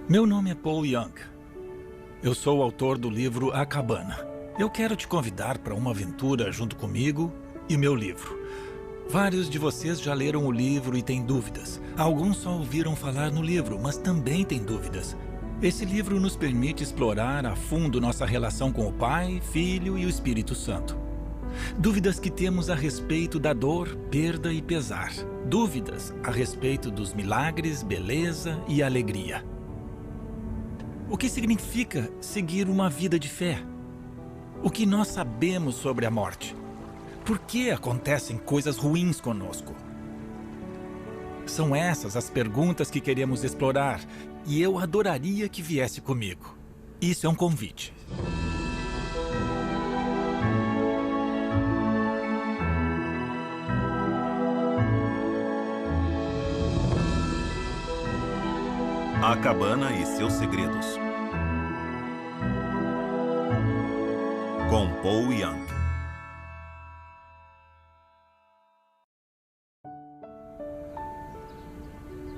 Meu nome é Paul Young. Eu sou o autor do livro A Cabana. Eu quero te convidar para uma aventura junto comigo e meu livro. Vários de vocês já leram o livro e têm dúvidas. Alguns só ouviram falar no livro, mas também têm dúvidas. Esse livro nos permite explorar a fundo nossa relação com o Pai, Filho e o Espírito Santo. Dúvidas que temos a respeito da dor, perda e pesar. Dúvidas a respeito dos milagres, beleza e alegria. O que significa seguir uma vida de fé? O que nós sabemos sobre a morte? Por que acontecem coisas ruins conosco? São essas as perguntas que queremos explorar, e eu adoraria que viesse comigo. Isso é um convite. A Cabana e seus segredos. Com Paul Young.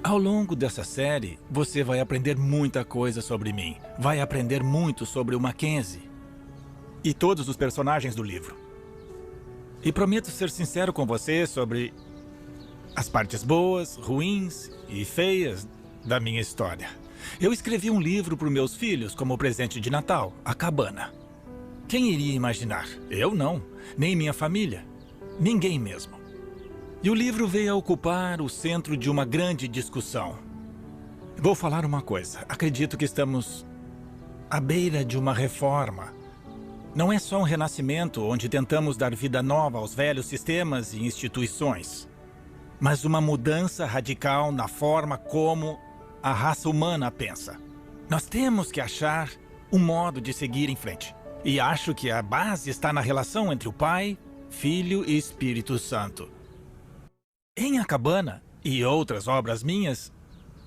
Ao longo dessa série, você vai aprender muita coisa sobre mim. Vai aprender muito sobre o Mackenzie e todos os personagens do livro. E prometo ser sincero com você sobre as partes boas, ruins e feias da minha história. Eu escrevi um livro para os meus filhos como presente de Natal, A Cabana. Quem iria imaginar? Eu não, nem minha família, ninguém mesmo. E o livro veio a ocupar o centro de uma grande discussão. Vou falar uma coisa, acredito que estamos à beira de uma reforma. Não é só um renascimento onde tentamos dar vida nova aos velhos sistemas e instituições, mas uma mudança radical na forma como a raça humana pensa. Nós temos que achar um modo de seguir em frente. E acho que a base está na relação entre o Pai, Filho e Espírito Santo. Em A Cabana e outras obras minhas,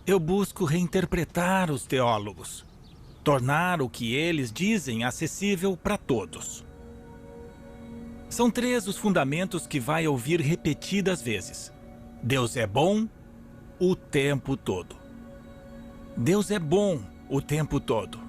eu busco reinterpretar os teólogos, tornar o que eles dizem acessível para todos. São 3 os fundamentos que vai ouvir repetidas vezes. Deus é bom o tempo todo. Deus é bom o tempo todo.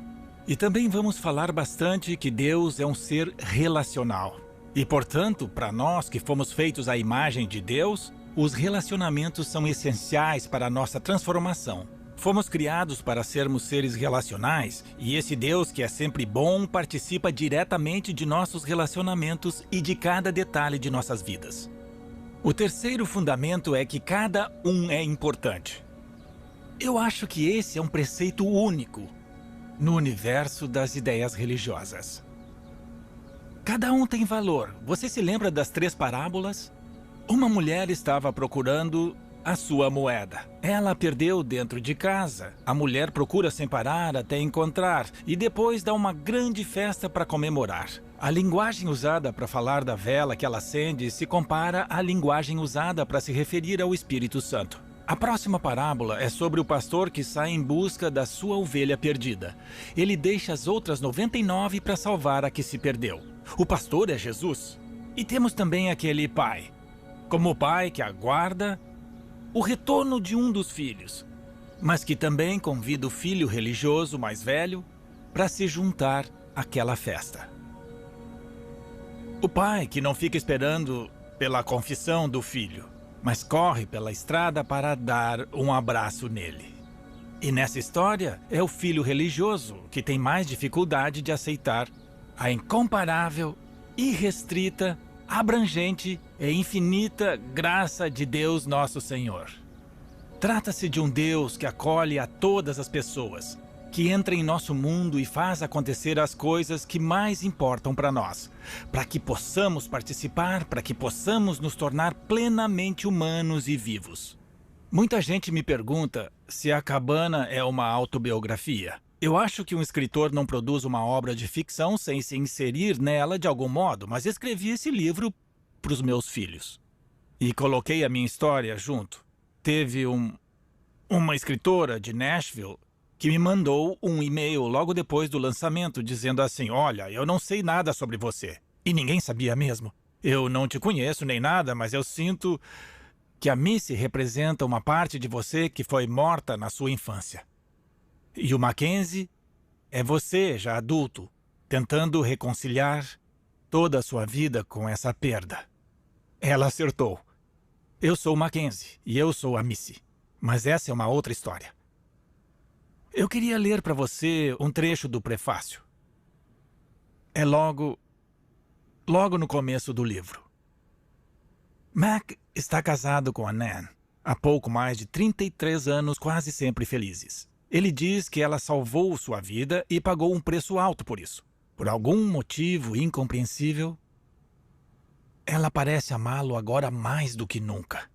E também vamos falar bastante que Deus é um ser relacional. E, portanto, para nós que fomos feitos à imagem de Deus, os relacionamentos são essenciais para a nossa transformação. Fomos criados para sermos seres relacionais, e esse Deus que é sempre bom participa diretamente de nossos relacionamentos e de cada detalhe de nossas vidas. O terceiro fundamento é que cada um é importante. Eu acho que esse é um preceito único no universo das ideias religiosas. Cada um tem valor. Você se lembra das 3 parábolas? Uma mulher estava procurando a sua moeda. Ela a perdeu dentro de casa. A mulher procura sem parar até encontrar e depois dá uma grande festa para comemorar. A linguagem usada para falar da vela que ela acende se compara à linguagem usada para se referir ao Espírito Santo. A próxima parábola é sobre o pastor que sai em busca da sua ovelha perdida. Ele deixa as outras 99 para salvar a que se perdeu. O pastor é Jesus. E temos também aquele pai, como o pai que aguarda o retorno de um dos filhos, mas que também convida o filho religioso mais velho para se juntar àquela festa. O pai que não fica esperando pela confissão do filho, mas corre pela estrada para dar um abraço nele. E nessa história é o filho religioso que tem mais dificuldade de aceitar a incomparável, irrestrita, abrangente e infinita graça de Deus Nosso Senhor. Trata-se de um Deus que acolhe a todas as pessoas, que entra em nosso mundo e faz acontecer as coisas que mais importam para nós, para que possamos participar, para que possamos nos tornar plenamente humanos e vivos. Muita gente me pergunta se A Cabana é uma autobiografia. Eu acho que um escritor não produz uma obra de ficção sem se inserir nela de algum modo, mas escrevi esse livro para os meus filhos. E coloquei a minha história junto. Teve uma escritora de Nashville que me mandou um e-mail logo depois do lançamento dizendo assim: olha, eu não sei nada sobre você. E ninguém sabia mesmo. Eu não te conheço nem nada, mas eu sinto que a Missy representa uma parte de você que foi morta na sua infância. E o Mackenzie é você, já adulto, tentando reconciliar toda a sua vida com essa perda. Ela acertou. Eu sou o Mackenzie e eu sou a Missy. Mas essa é uma outra história. Eu queria ler para você um trecho do prefácio. É logo no começo do livro. Mac está casado com a Nan há pouco mais de 33 anos, quase sempre felizes. Ele diz que ela salvou sua vida e pagou um preço alto por isso. Por algum motivo incompreensível, ela parece amá-lo agora mais do que nunca.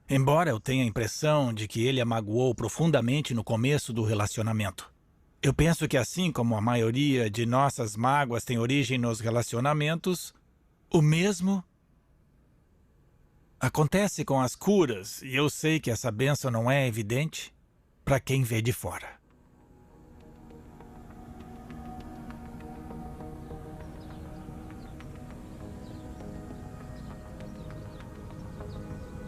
Embora eu tenha a impressão de que ele a magoou profundamente no começo do relacionamento. Eu penso que assim como a maioria de nossas mágoas tem origem nos relacionamentos, o mesmo acontece com as curas, e eu sei que essa bênção não é evidente para quem vê de fora.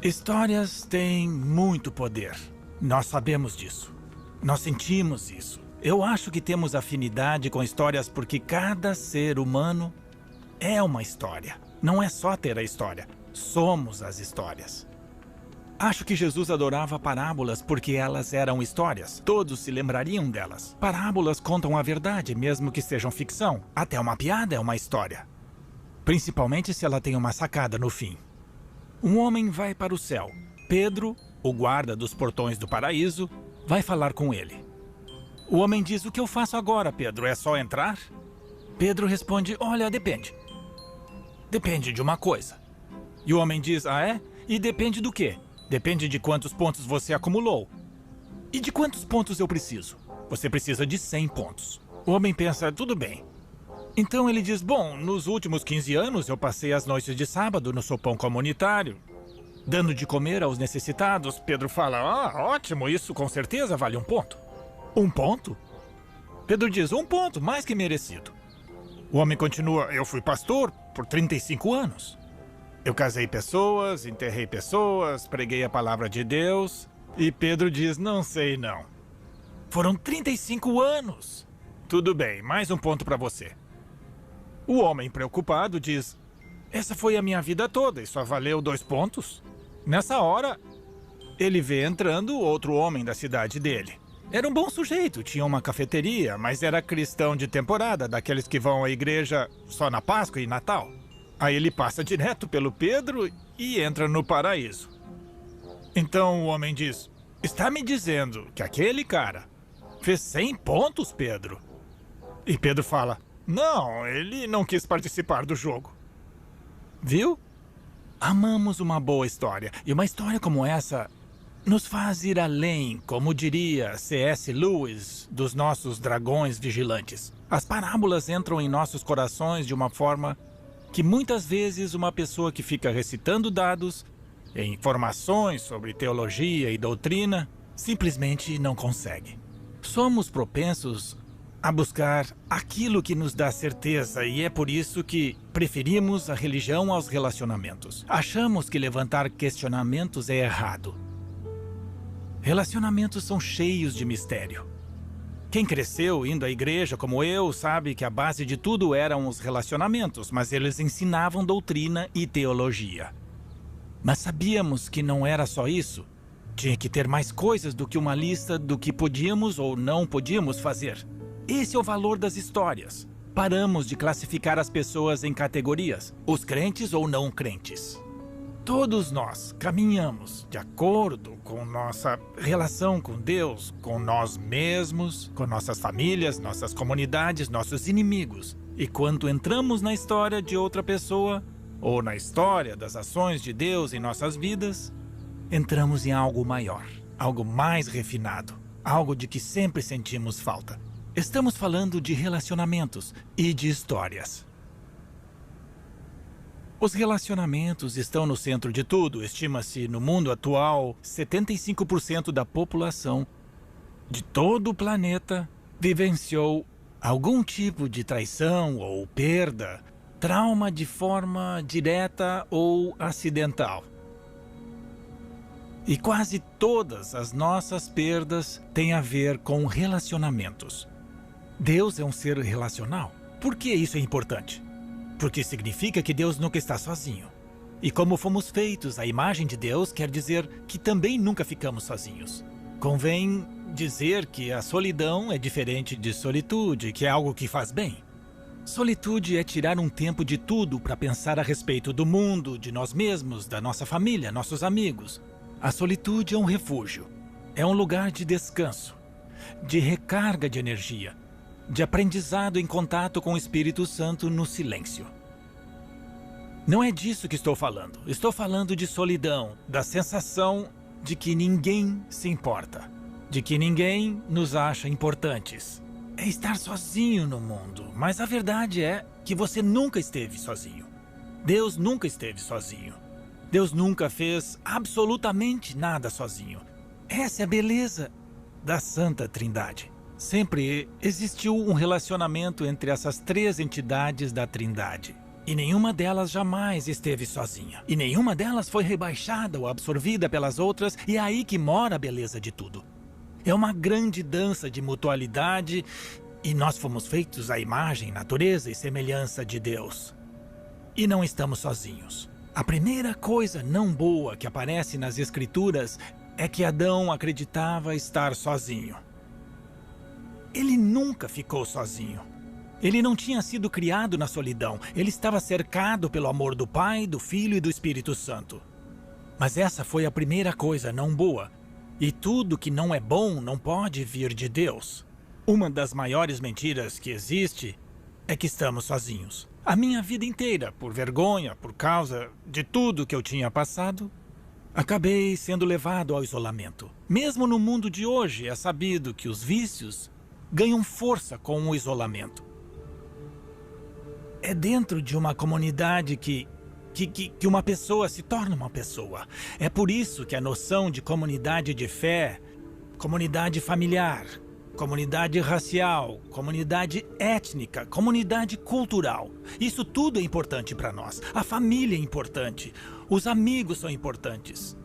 Histórias têm muito poder. Nós sabemos disso. Nós sentimos isso. Eu acho que temos afinidade com histórias porque cada ser humano é uma história. Não é só ter a história. Somos as histórias. Acho que Jesus adorava parábolas porque elas eram histórias. Todos se lembrariam delas. Parábolas contam a verdade, mesmo que sejam ficção. Até uma piada é uma história. Principalmente se ela tem uma sacada no fim. Um homem vai para o céu. Pedro, o guarda dos portões do paraíso, vai falar com ele. O homem diz: "O que eu faço agora, Pedro? É só entrar?" Pedro responde: "Olha, depende. Depende de uma coisa." E o homem diz: "Ah, é? E depende do quê?" "Depende de quantos pontos você acumulou." "E de quantos pontos eu preciso?" "Você precisa de 100 pontos." O homem pensa: "Tudo bem." Então ele diz: "Bom, nos últimos 15 anos eu passei as noites de sábado no sopão comunitário, dando de comer aos necessitados." Pedro fala: "Ah, ótimo, isso com certeza vale 1 ponto." "1 ponto?" Pedro diz: 1 ponto, mais que merecido." O homem continua: "Eu fui pastor por 35 anos. Eu casei pessoas, enterrei pessoas, preguei a palavra de Deus." E Pedro diz: "Não sei não. Foram 35 anos." "Tudo bem, mais 1 ponto para você." O homem preocupado diz: "Essa foi a minha vida toda e só valeu 2 pontos?" Nessa hora, ele vê entrando outro homem da cidade dele. Era um bom sujeito, tinha uma cafeteria, mas era cristão de temporada, daqueles que vão à igreja só na Páscoa e Natal. Aí ele passa direto pelo Pedro e entra no paraíso. Então o homem diz: "Está me dizendo que aquele cara fez 100 pontos, Pedro?" E Pedro fala: "Não, ele não quis participar do jogo." Viu? Amamos uma boa história. E uma história como essa nos faz ir além, como diria C.S. Lewis, dos nossos dragões vigilantes. As parábolas entram em nossos corações de uma forma que muitas vezes uma pessoa que fica recitando dados e informações sobre teologia e doutrina simplesmente não consegue. Somos propensos a buscar aquilo que nos dá certeza, e é por isso que preferimos a religião aos relacionamentos. Achamos que levantar questionamentos é errado. Relacionamentos são cheios de mistério. Quem cresceu indo à igreja como eu sabe que a base de tudo eram os relacionamentos, mas eles ensinavam doutrina e teologia. Mas sabíamos que não era só isso. Tinha que ter mais coisas do que uma lista do que podíamos ou não podíamos fazer. Esse é o valor das histórias. Paramos de classificar as pessoas em categorias, os crentes ou não crentes. Todos nós caminhamos de acordo com nossa relação com Deus, com nós mesmos, com nossas famílias, nossas comunidades, nossos inimigos. E quando entramos na história de outra pessoa, ou na história das ações de Deus em nossas vidas, entramos em algo maior, algo mais refinado, algo de que sempre sentimos falta. Estamos falando de relacionamentos e de histórias. Os relacionamentos estão no centro de tudo. Estima-se no mundo atual, 75% da população de todo o planeta vivenciou algum tipo de traição ou perda, trauma de forma direta ou acidental. E quase todas as nossas perdas têm a ver com relacionamentos. Deus é um ser relacional. Por que isso é importante? Porque significa que Deus nunca está sozinho. E como fomos feitos à imagem de Deus, quer dizer que também nunca ficamos sozinhos. Convém dizer que a solidão é diferente de solitude, que é algo que faz bem. Solitude é tirar um tempo de tudo para pensar a respeito do mundo, de nós mesmos, da nossa família, nossos amigos. A solitude é um refúgio. É um lugar de descanso, de recarga de energia, de aprendizado em contato com o Espírito Santo no silêncio. Não é disso que estou falando. Estou falando de solidão, da sensação de que ninguém se importa, de que ninguém nos acha importantes. É estar sozinho no mundo, mas a verdade é que você nunca esteve sozinho. Deus nunca esteve sozinho. Deus nunca fez absolutamente nada sozinho. Essa é a beleza da Santa Trindade. Sempre existiu um relacionamento entre essas três entidades da Trindade. E nenhuma delas jamais esteve sozinha. E nenhuma delas foi rebaixada ou absorvida pelas outras, e é aí que mora a beleza de tudo. É uma grande dança de mutualidade, e nós fomos feitos à imagem, natureza e semelhança de Deus. E não estamos sozinhos. A primeira coisa não boa que aparece nas Escrituras é que Adão acreditava estar sozinho. Ele nunca ficou sozinho. Ele não tinha sido criado na solidão. Ele estava cercado pelo amor do Pai, do Filho e do Espírito Santo. Mas essa foi a primeira coisa não boa. E tudo que não é bom não pode vir de Deus. Uma das maiores mentiras que existe é que estamos sozinhos. A minha vida inteira, por vergonha, por causa de tudo que eu tinha passado, acabei sendo levado ao isolamento. Mesmo no mundo de hoje, é sabido que os vícios ganham força com o isolamento. É dentro de uma comunidade que uma pessoa se torna uma pessoa. É por isso que a noção de comunidade de fé, comunidade familiar, comunidade racial, comunidade étnica, comunidade cultural, isso tudo é importante para nós. A família é importante, os amigos são importantes.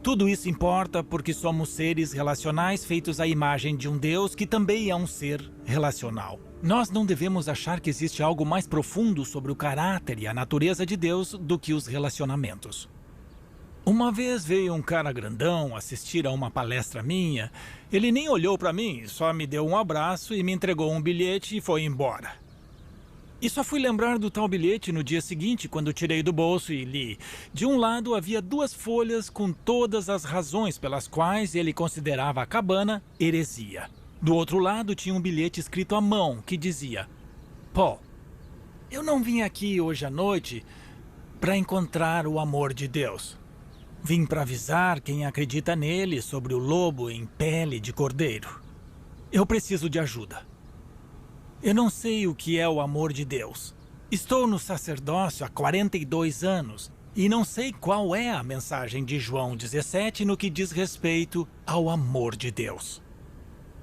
Tudo isso importa porque somos seres relacionais feitos à imagem de um Deus que também é um ser relacional. Nós não devemos achar que existe algo mais profundo sobre o caráter e a natureza de Deus do que os relacionamentos. Uma vez veio um cara grandão assistir a uma palestra minha. Ele nem olhou para mim, só me deu um abraço e me entregou um bilhete e foi embora. E só fui lembrar do tal bilhete no dia seguinte, quando tirei do bolso e li. De um lado havia 2 folhas com todas as razões pelas quais ele considerava a cabana heresia. Do outro lado tinha um bilhete escrito à mão que dizia: Paul, eu não vim aqui hoje à noite para encontrar o amor de Deus. Vim para avisar quem acredita nele sobre o lobo em pele de cordeiro. Eu preciso de ajuda. Eu não sei o que é o amor de Deus. Estou no sacerdócio há 42 anos e não sei qual é a mensagem de João 17 no que diz respeito ao amor de Deus.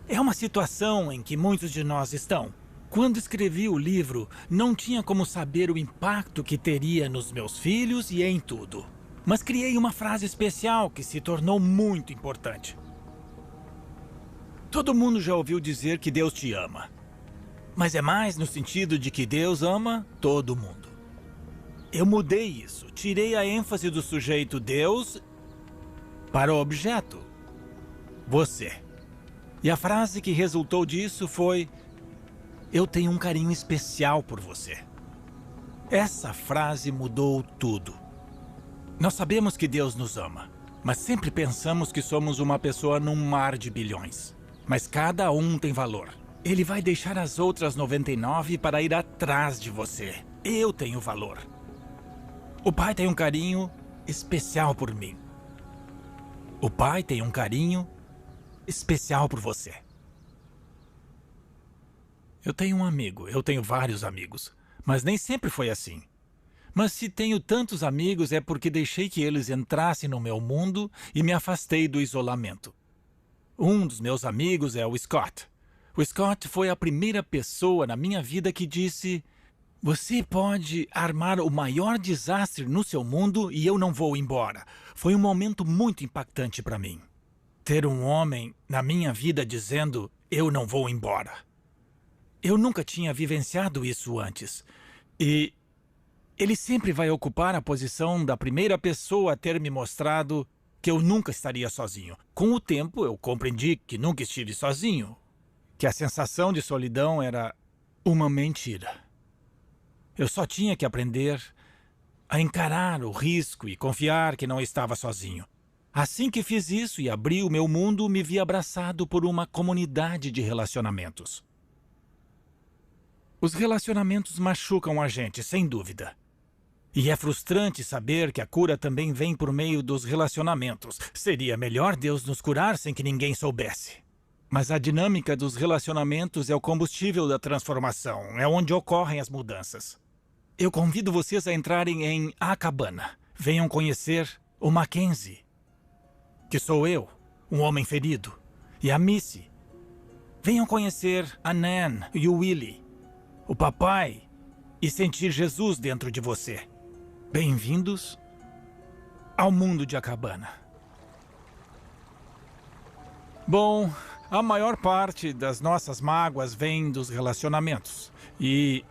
É uma situação em que muitos de nós estão. Quando escrevi o livro, não tinha como saber o impacto que teria nos meus filhos e em tudo. Mas criei uma frase especial que se tornou muito importante. Todo mundo já ouviu dizer que Deus te ama. Mas é mais no sentido de que Deus ama todo mundo. Eu mudei isso, tirei a ênfase do sujeito Deus para o objeto, você. E a frase que resultou disso foi: eu tenho um carinho especial por você. Essa frase mudou tudo. Nós sabemos que Deus nos ama, mas sempre pensamos que somos uma pessoa num mar de bilhões. Mas cada um tem valor. Ele vai deixar as outras 99 para ir atrás de você. Eu tenho valor. O Pai tem um carinho especial por mim. O Pai tem um carinho especial por você. Eu tenho um amigo, eu tenho vários amigos, mas nem sempre foi assim. Mas se tenho tantos amigos é porque deixei que eles entrassem no meu mundo e me afastei do isolamento. Um dos meus amigos é o Scott. O Scott foi a primeira pessoa na minha vida que disse: Você pode armar o maior desastre no seu mundo e eu não vou embora. Foi um momento muito impactante para mim. Ter um homem na minha vida dizendo, eu não vou embora. Eu nunca tinha vivenciado isso antes. E ele sempre vai ocupar a posição da primeira pessoa a ter me mostrado que eu nunca estaria sozinho. Com o tempo, eu compreendi que nunca estive sozinho. Que a sensação de solidão era uma mentira. Eu só tinha que aprender a encarar o risco e confiar que não estava sozinho. Assim que fiz isso e abri o meu mundo, me vi abraçado por uma comunidade de relacionamentos. Os relacionamentos machucam a gente, sem dúvida. E é frustrante saber que a cura também vem por meio dos relacionamentos. Seria melhor Deus nos curar sem que ninguém soubesse. Mas a dinâmica dos relacionamentos é o combustível da transformação. É onde ocorrem as mudanças. Eu convido vocês a entrarem em A Cabana. Venham conhecer o Mackenzie, que sou eu, um homem ferido, e a Missy. Venham conhecer a Nan e o Willie, o papai, e sentir Jesus dentro de você. Bem-vindos ao mundo de A Cabana. Bom, a maior parte das nossas mágoas vem dos relacionamentos. E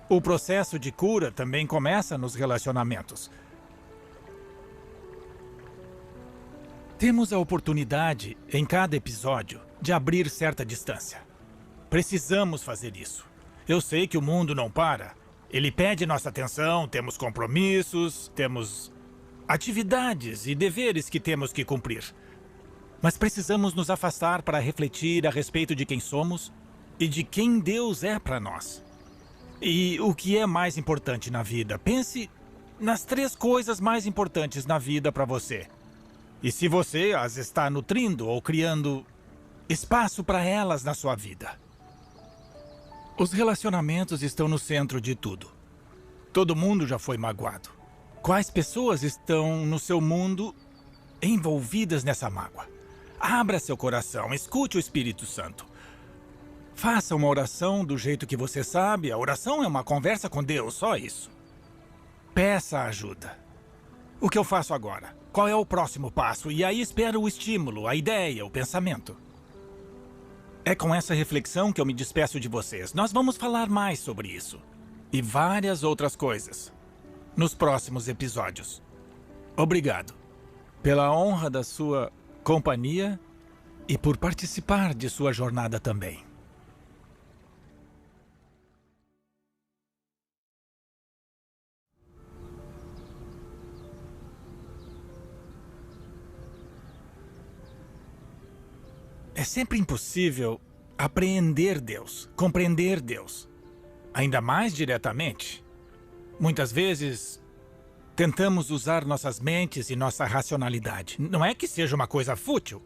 o processo de cura também começa nos relacionamentos. Temos a oportunidade, em cada episódio, de abrir certa distância. Precisamos fazer isso. Eu sei que o mundo não para. Ele pede nossa atenção, temos compromissos, temos atividades e deveres que temos que cumprir. Mas precisamos nos afastar para refletir a respeito de quem somos e de quem Deus é para nós. E o que é mais importante na vida? Pense nas 3 coisas mais importantes na vida para você. E se você as está nutrindo ou criando espaço para elas na sua vida. Os relacionamentos estão no centro de tudo. Todo mundo já foi magoado. Quais pessoas estão no seu mundo envolvidas nessa mágoa? Abra seu coração, escute o Espírito Santo. Faça uma oração do jeito que você sabe. A oração é uma conversa com Deus, só isso. Peça ajuda. O que eu faço agora? Qual é o próximo passo? E aí espero o estímulo, a ideia, o pensamento. É com essa reflexão que eu me despeço de vocês. Nós vamos falar mais sobre isso. E várias outras coisas. Nos próximos episódios. Obrigado pela honra da sua companhia e por participar de sua jornada também. É sempre impossível apreender Deus, compreender Deus, ainda mais diretamente. Muitas vezes, tentamos usar nossas mentes e nossa racionalidade. Não é que seja uma coisa fútil,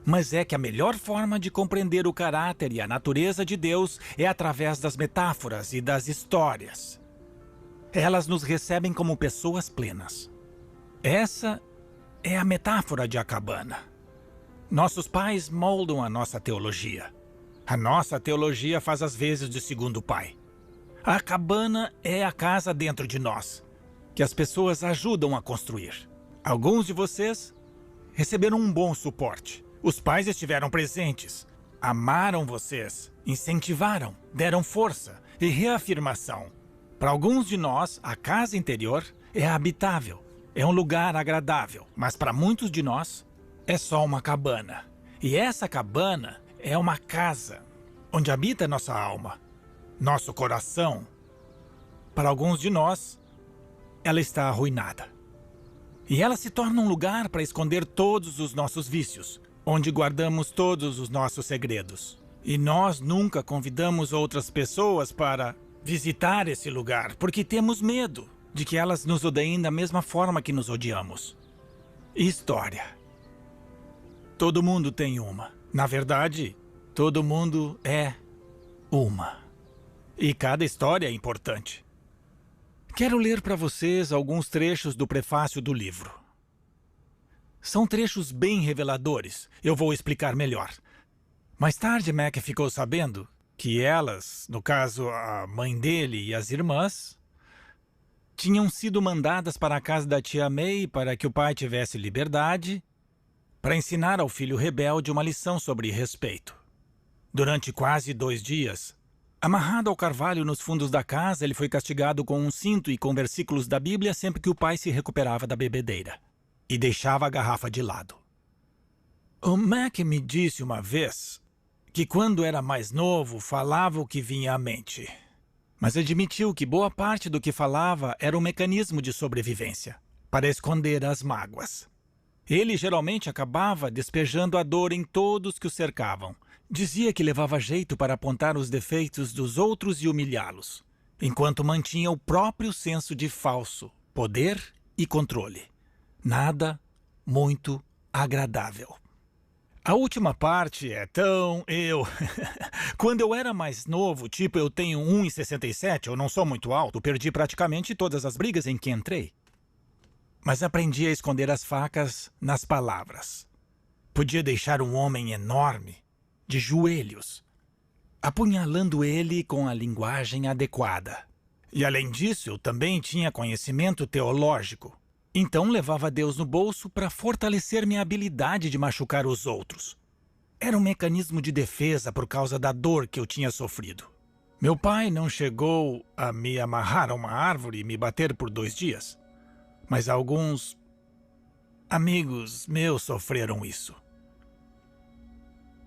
mas é que a melhor forma de compreender o caráter e a natureza de Deus é através das metáforas e das histórias. Elas nos recebem como pessoas plenas. Essa é a metáfora de A Cabana. Nossos pais moldam a nossa teologia. A nossa teologia faz as vezes de segundo pai. A cabana é a casa dentro de nós, que as pessoas ajudam a construir. Alguns de vocês receberam um bom suporte. Os pais estiveram presentes, amaram vocês, incentivaram, deram força e reafirmação. Para alguns de nós, a casa interior é habitável, é um lugar agradável, mas para muitos de nós, é só uma cabana. E essa cabana é uma casa onde habita nossa alma, nosso coração. Para alguns de nós, ela está arruinada. E ela se torna um lugar para esconder todos os nossos vícios, onde guardamos todos os nossos segredos. E nós nunca convidamos outras pessoas para visitar esse lugar, porque temos medo de que elas nos odeiem da mesma forma que nos odiamos. História. Todo mundo tem uma. Na verdade, todo mundo é uma. E cada história é importante. Quero ler para vocês alguns trechos do prefácio do livro. São trechos bem reveladores. Eu vou explicar melhor. Mais tarde, Mac ficou sabendo que elas, no caso a mãe dele e as irmãs, tinham sido mandadas para a casa da tia May para que o pai tivesse liberdade, para ensinar ao filho rebelde uma lição sobre respeito. Durante quase 2 dias, amarrado ao carvalho nos fundos da casa, ele foi castigado com um cinto e com versículos da Bíblia sempre que o pai se recuperava da bebedeira e deixava a garrafa de lado. O Mac me disse uma vez que quando era mais novo falava o que vinha à mente, mas admitiu que boa parte do que falava era um mecanismo de sobrevivência, para esconder as mágoas. Ele geralmente acabava despejando a dor em todos que o cercavam. Dizia que levava jeito para apontar os defeitos dos outros e humilhá-los, enquanto mantinha o próprio senso de falso poder e controle. Nada muito agradável. A última parte é tão Quando eu era mais novo, tipo eu tenho 1,67, eu não sou muito alto, perdi praticamente todas as brigas em que entrei. Mas aprendi a esconder as facas nas palavras. Podia deixar um homem enorme de joelhos, apunhalando ele com a linguagem adequada. E além disso, eu também tinha conhecimento teológico. Então levava Deus no bolso para fortalecer minha habilidade de machucar os outros. Era um mecanismo de defesa por causa da dor que eu tinha sofrido. Meu pai não chegou a me amarrar a uma árvore e me bater por 2 dias. Mas alguns amigos meus sofreram isso.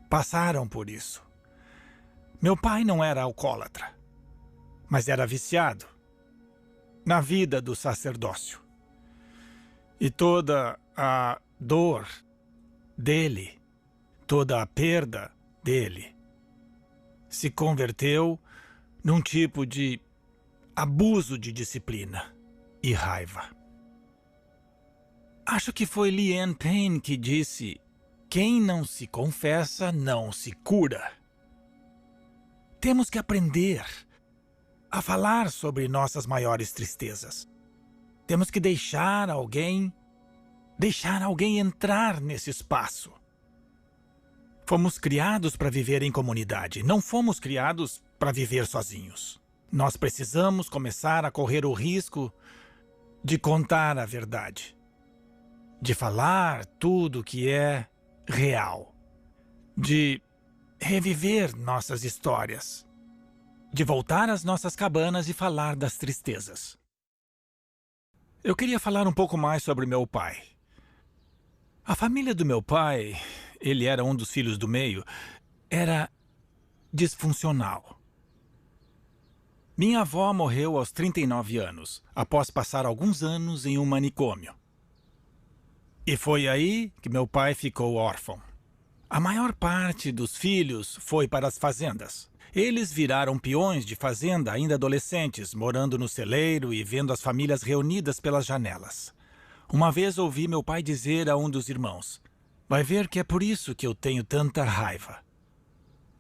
Passaram por isso. Meu pai não era alcoólatra, mas era viciado na vida do sacerdócio. E toda a dor dele, toda a perda dele, se converteu num tipo de abuso de disciplina e raiva. Acho que foi Leanne Payne que disse: quem não se confessa não se cura. Temos que aprender a falar sobre nossas maiores tristezas. Temos que deixar alguém entrar nesse espaço. Fomos criados para viver em comunidade, não fomos criados para viver sozinhos. Nós precisamos começar a correr o risco de contar a verdade, de falar tudo que é real, de reviver nossas histórias, de voltar às nossas cabanas e falar das tristezas. Eu queria falar um pouco mais sobre meu pai. A família do meu pai, ele era um dos filhos do meio, era disfuncional. Minha avó morreu aos 39 anos, após passar alguns anos em um manicômio. E foi aí que meu pai ficou órfão. A maior parte dos filhos foi para as fazendas. Eles viraram peões de fazenda ainda adolescentes, morando no celeiro e vendo as famílias reunidas pelas janelas. Uma vez ouvi meu pai dizer a um dos irmãos: vai ver que é por isso que eu tenho tanta raiva.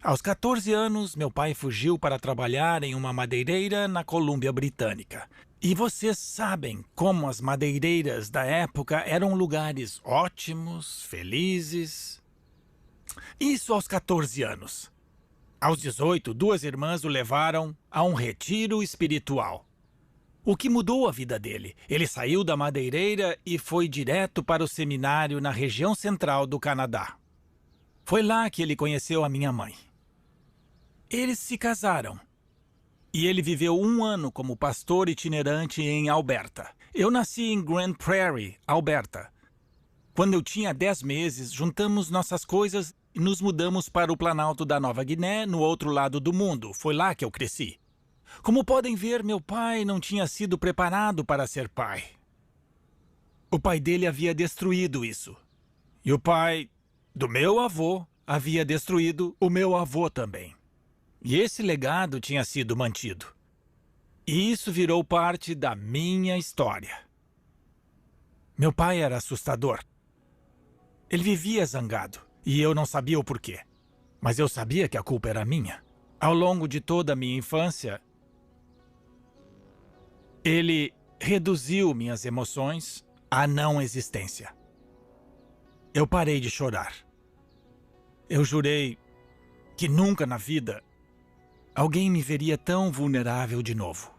Aos 14 anos, meu pai fugiu para trabalhar em uma madeireira na Colômbia Britânica. E vocês sabem como as madeireiras da época eram lugares ótimos, felizes. Isso aos 14 anos. Aos 18, 2 irmãs o levaram a um retiro espiritual. O que mudou a vida dele? Ele saiu da madeireira e foi direto para o seminário na região central do Canadá. Foi lá que ele conheceu a minha mãe. Eles se casaram. E ele viveu 1 ano como pastor itinerante em Alberta. Eu nasci em Grand Prairie, Alberta. Quando eu tinha 10 meses, juntamos nossas coisas e nos mudamos para o Planalto da Nova Guiné, no outro lado do mundo. Foi lá que eu cresci. Como podem ver, meu pai não tinha sido preparado para ser pai. O pai dele havia destruído isso. E o pai do meu avô havia destruído o meu avô também. E esse legado tinha sido mantido. E isso virou parte da minha história. Meu pai era assustador. Ele vivia zangado, e eu não sabia o porquê. Mas eu sabia que a culpa era minha. Ao longo de toda a minha infância, ele reduziu minhas emoções à não existência. Eu parei de chorar. Eu jurei que nunca na vida alguém me veria tão vulnerável de novo.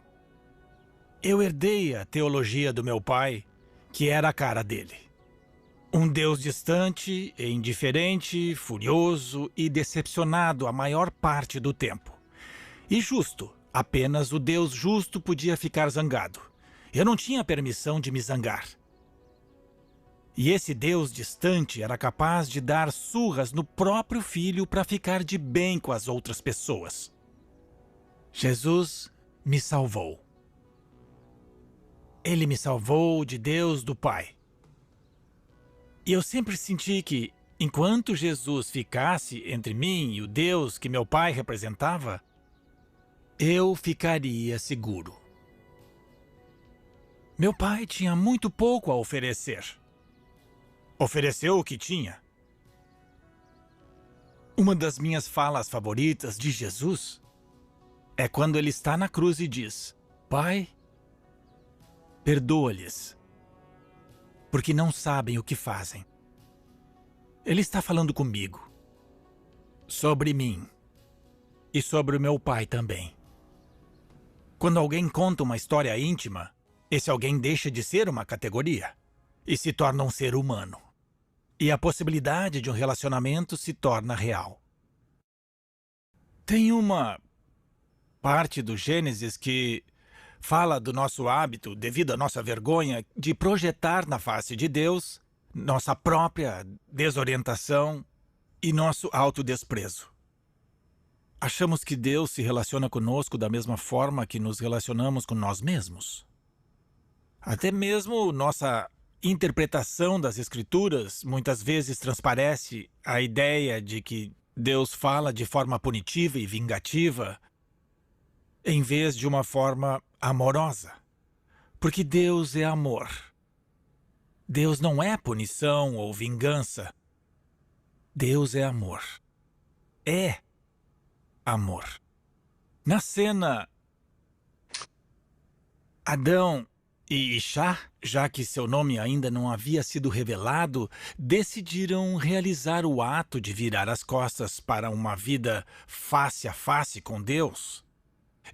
Eu herdei a teologia do meu pai, que era a cara dele. Um Deus distante e indiferente, furioso e decepcionado a maior parte do tempo. E justo, apenas o Deus justo podia ficar zangado. Eu não tinha permissão de me zangar. E esse Deus distante era capaz de dar surras no próprio filho para ficar de bem com as outras pessoas. Jesus me salvou. Ele me salvou de Deus do Pai. E eu sempre senti que, enquanto Jesus ficasse entre mim e o Deus que meu pai representava, eu ficaria seguro. Meu pai tinha muito pouco a oferecer. Ofereceu o que tinha. Uma das minhas falas favoritas de Jesus é quando ele está na cruz e diz: Pai, perdoa-lhes, porque não sabem o que fazem. Ele está falando comigo, sobre mim e sobre o meu pai também. Quando alguém conta uma história íntima, esse alguém deixa de ser uma categoria e se torna um ser humano. E a possibilidade de um relacionamento se torna real. Tem uma parte do Gênesis que fala do nosso hábito, devido à nossa vergonha, de projetar na face de Deus nossa própria desorientação e nosso autodesprezo. Achamos que Deus se relaciona conosco da mesma forma que nos relacionamos com nós mesmos. Até mesmo nossa interpretação das Escrituras muitas vezes transparece a ideia de que Deus fala de forma punitiva e vingativa em vez de uma forma amorosa. Porque Deus é amor. Deus não é punição ou vingança. Deus é amor. É amor. Na cena, Adão e Ishá, já que seu nome ainda não havia sido revelado, decidiram realizar o ato de virar as costas para uma vida face a face com Deus.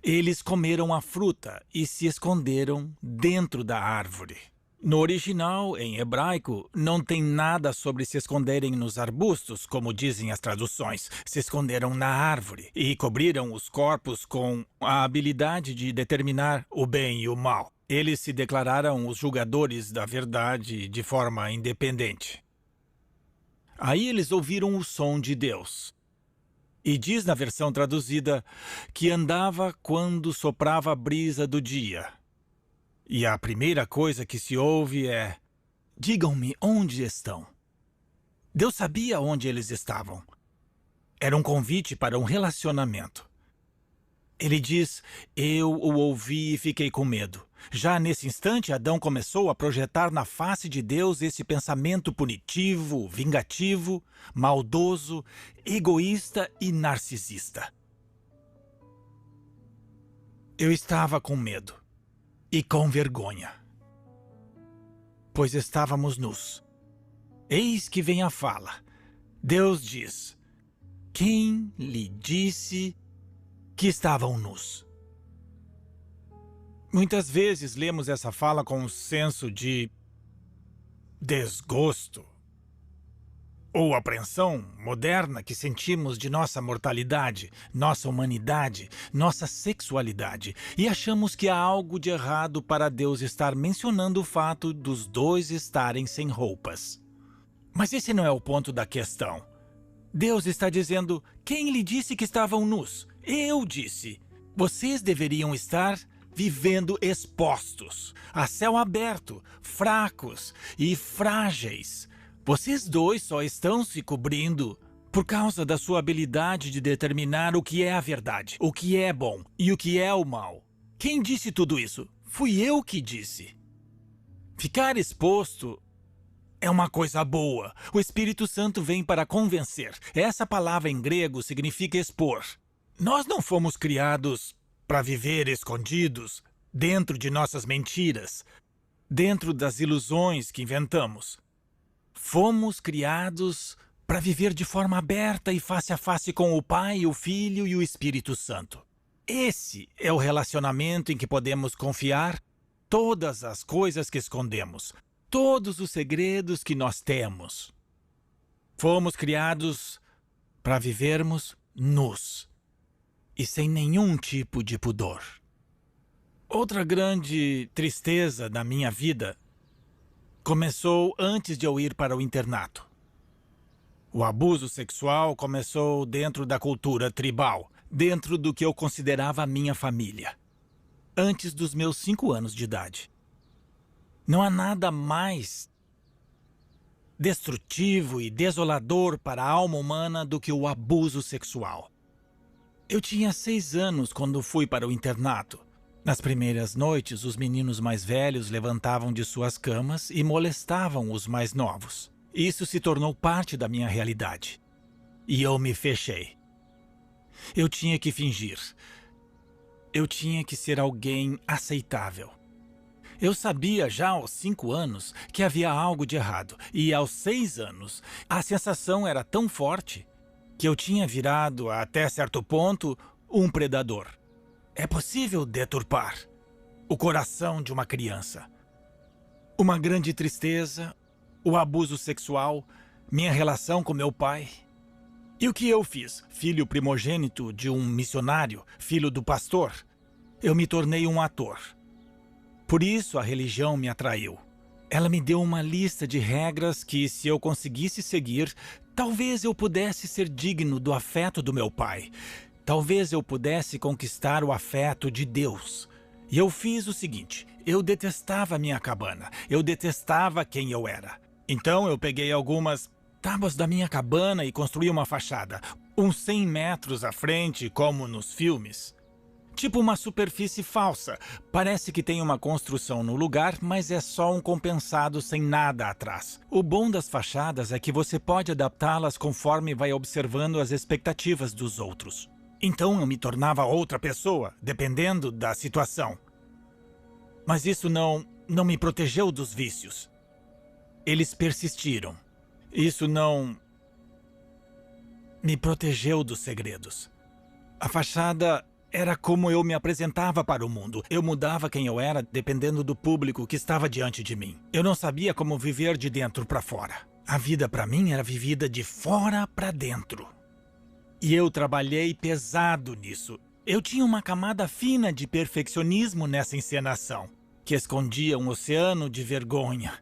Eles comeram a fruta e se esconderam dentro da árvore. No original, em hebraico, não tem nada sobre se esconderem nos arbustos, como dizem as traduções. Se esconderam na árvore e cobriram os corpos com a habilidade de determinar o bem e o mal. Eles se declararam os julgadores da verdade de forma independente. Aí eles ouviram o som de Deus. E diz na versão traduzida que andava quando soprava a brisa do dia. E a primeira coisa que se ouve é: digam-me onde estão. Deus sabia onde eles estavam. Era um convite para um relacionamento. Ele diz: eu o ouvi e fiquei com medo. Já nesse instante, Adão começou a projetar na face de Deus esse pensamento punitivo, vingativo, maldoso, egoísta e narcisista. Eu estava com medo e com vergonha, pois estávamos nus. Eis que vem a fala. Deus diz: quem lhe disse que estavam nus? Muitas vezes lemos essa fala com um senso de desgosto ou apreensão moderna que sentimos de nossa mortalidade, nossa humanidade, nossa sexualidade, e achamos que há algo de errado para Deus estar mencionando o fato dos dois estarem sem roupas. Mas esse não é o ponto da questão. Deus está dizendo: quem lhe disse que estavam nus? Eu disse. Vocês deveriam estar vivendo expostos, a céu aberto, fracos e frágeis. Vocês dois só estão se cobrindo por causa da sua habilidade de determinar o que é a verdade, o que é bom e o que é o mal. Quem disse tudo isso? Fui eu que disse. Ficar exposto é uma coisa boa. O Espírito Santo vem para convencer. Essa palavra em grego significa expor. Nós não fomos criados para viver escondidos dentro de nossas mentiras, dentro das ilusões que inventamos. Fomos criados para viver de forma aberta e face a face com o Pai, o Filho e o Espírito Santo. Esse é o relacionamento em que podemos confiar todas as coisas que escondemos, todos os segredos que nós temos. Fomos criados para vivermos nus e sem nenhum tipo de pudor. Outra grande tristeza da minha vida começou antes de eu ir para o internato. O abuso sexual começou dentro da cultura tribal, dentro do que eu considerava a minha família, antes dos meus 5 anos de idade. Não há nada mais destrutivo e desolador para a alma humana do que o abuso sexual. Eu tinha 6 anos quando fui para o internato. Nas primeiras noites, os meninos mais velhos levantavam de suas camas e molestavam os mais novos. Isso se tornou parte da minha realidade. E eu me fechei. Eu tinha que fingir. Eu tinha que ser alguém aceitável. Eu sabia já aos 5 anos que havia algo de errado. E aos 6 anos, a sensação era tão forte que eu tinha virado, até certo ponto, um predador. É possível deturpar o coração de uma criança. Uma grande tristeza, o abuso sexual, minha relação com meu pai. E o que eu fiz? Filho primogênito de um missionário, filho do pastor, eu me tornei um ator. Por isso a religião me atraiu. Ela me deu uma lista de regras que, se eu conseguisse seguir, talvez eu pudesse ser digno do afeto do meu pai. Talvez eu pudesse conquistar o afeto de Deus. E eu fiz o seguinte: eu detestava minha cabana. Eu detestava quem eu era. Então eu peguei algumas tábuas da minha cabana e construí uma fachada, uns 100 metros à frente, como nos filmes. Tipo uma superfície falsa. Parece que tem uma construção no lugar, mas é só um compensado sem nada atrás. O bom das fachadas é que você pode adaptá-las conforme vai observando as expectativas dos outros. Então eu me tornava outra pessoa, dependendo da situação. Mas isso não me protegeu dos vícios. Eles persistiram. Isso não me protegeu dos segredos. A fachada era como eu me apresentava para o mundo. Eu mudava quem eu era dependendo do público que estava diante de mim. Eu não sabia como viver de dentro para fora. A vida para mim era vivida de fora para dentro. E eu trabalhei pesado nisso. Eu tinha uma camada fina de perfeccionismo nessa encenação, que escondia um oceano de vergonha.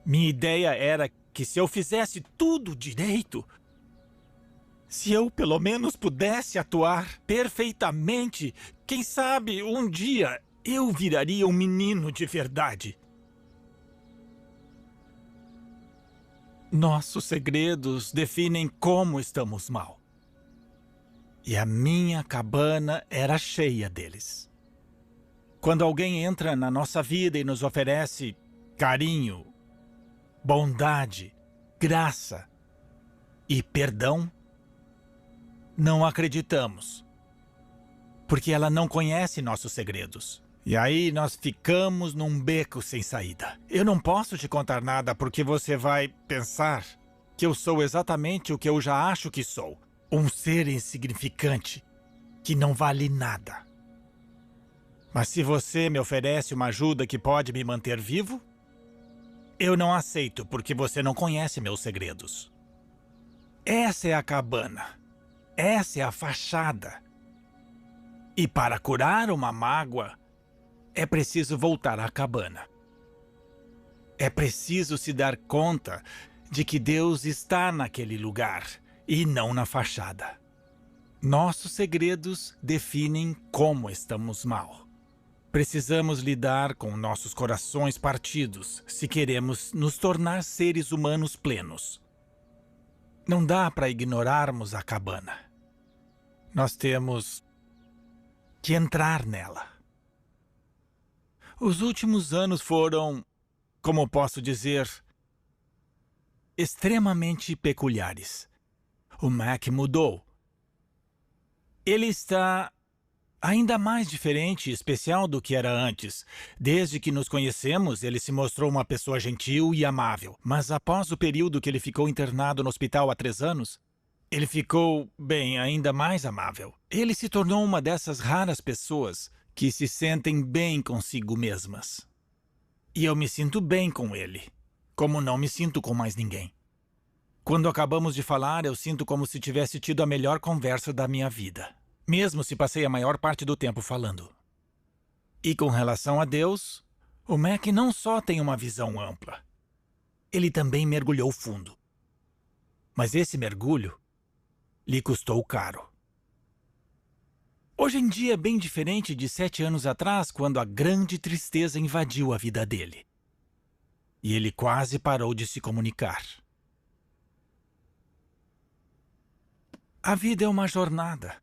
Minha ideia era que, se eu fizesse tudo direito, se eu pelo menos pudesse atuar perfeitamente, quem sabe um dia eu viraria um menino de verdade. Nossos segredos definem como estamos mal. E a minha cabana era cheia deles. Quando alguém entra na nossa vida e nos oferece carinho, bondade, graça e perdão, não acreditamos, porque ela não conhece nossos segredos. E aí nós ficamos num beco sem saída. Eu não posso te contar nada porque você vai pensar que eu sou exatamente o que eu já acho que sou. Um ser insignificante que não vale nada. Mas se você me oferece uma ajuda que pode me manter vivo, eu não aceito porque você não conhece meus segredos. Essa é a cabana. Essa é a fachada. E para curar uma mágoa, é preciso voltar à cabana. É preciso se dar conta de que Deus está naquele lugar e não na fachada. Nossos segredos definem como estamos mal. Precisamos lidar com nossos corações partidos se queremos nos tornar seres humanos plenos. Não dá para ignorarmos a cabana. Nós temos que entrar nela. Os últimos anos foram, como posso dizer, extremamente peculiares. O Mac mudou. Ele está ainda mais diferente e especial do que era antes. Desde que nos conhecemos, ele se mostrou uma pessoa gentil e amável. Mas após o período que ele ficou internado no hospital há 3 anos, Ele ficou, bem, ainda mais amável. Ele se tornou uma dessas raras pessoas que se sentem bem consigo mesmas. E eu me sinto bem com ele, como não me sinto com mais ninguém. Quando acabamos de falar, eu sinto como se tivesse tido a melhor conversa da minha vida, mesmo se passei a maior parte do tempo falando. E com relação a Deus, o Mac não só tem uma visão ampla, ele também mergulhou fundo. Mas esse mergulho lhe custou caro. Hoje em dia é bem diferente de 7 anos atrás, quando a grande tristeza invadiu a vida dele. E ele quase parou de se comunicar. A vida é uma jornada.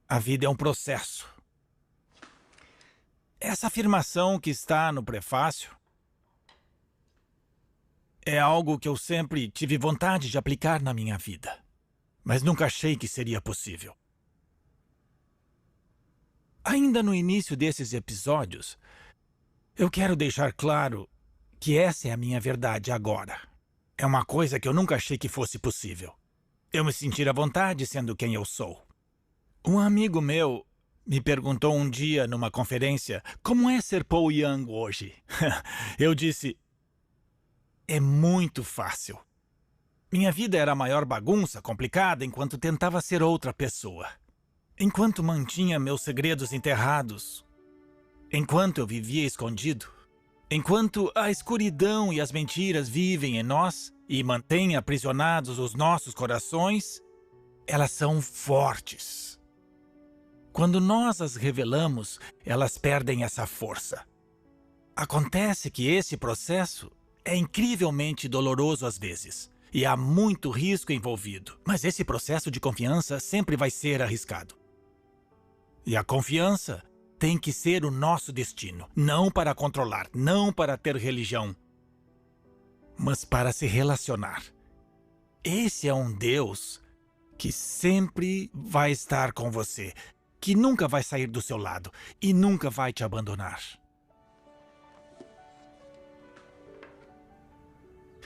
A vida é um processo. Essa afirmação que está no prefácio é algo que eu sempre tive vontade de aplicar na minha vida, mas nunca achei que seria possível. Ainda no início desses episódios, eu quero deixar claro que essa é a minha verdade agora. É uma coisa que eu nunca achei que fosse possível. Eu me sentir à vontade sendo quem eu sou. Um amigo meu me perguntou um dia numa conferência como é ser Paul Young hoje. Eu disse, é muito fácil. Minha vida era a maior bagunça, complicada, enquanto tentava ser outra pessoa. Enquanto mantinha meus segredos enterrados. Enquanto eu vivia escondido. Enquanto a escuridão e as mentiras vivem em nós e mantêm aprisionados os nossos corações, elas são fortes. Quando nós as revelamos, elas perdem essa força. Acontece que esse processo é incrivelmente doloroso às vezes, e há muito risco envolvido. Mas esse processo de confiança sempre vai ser arriscado. E a confiança tem que ser o nosso destino, não para controlar, não para ter religião, mas para se relacionar. Esse é um Deus que sempre vai estar com você, que nunca vai sair do seu lado e nunca vai te abandonar.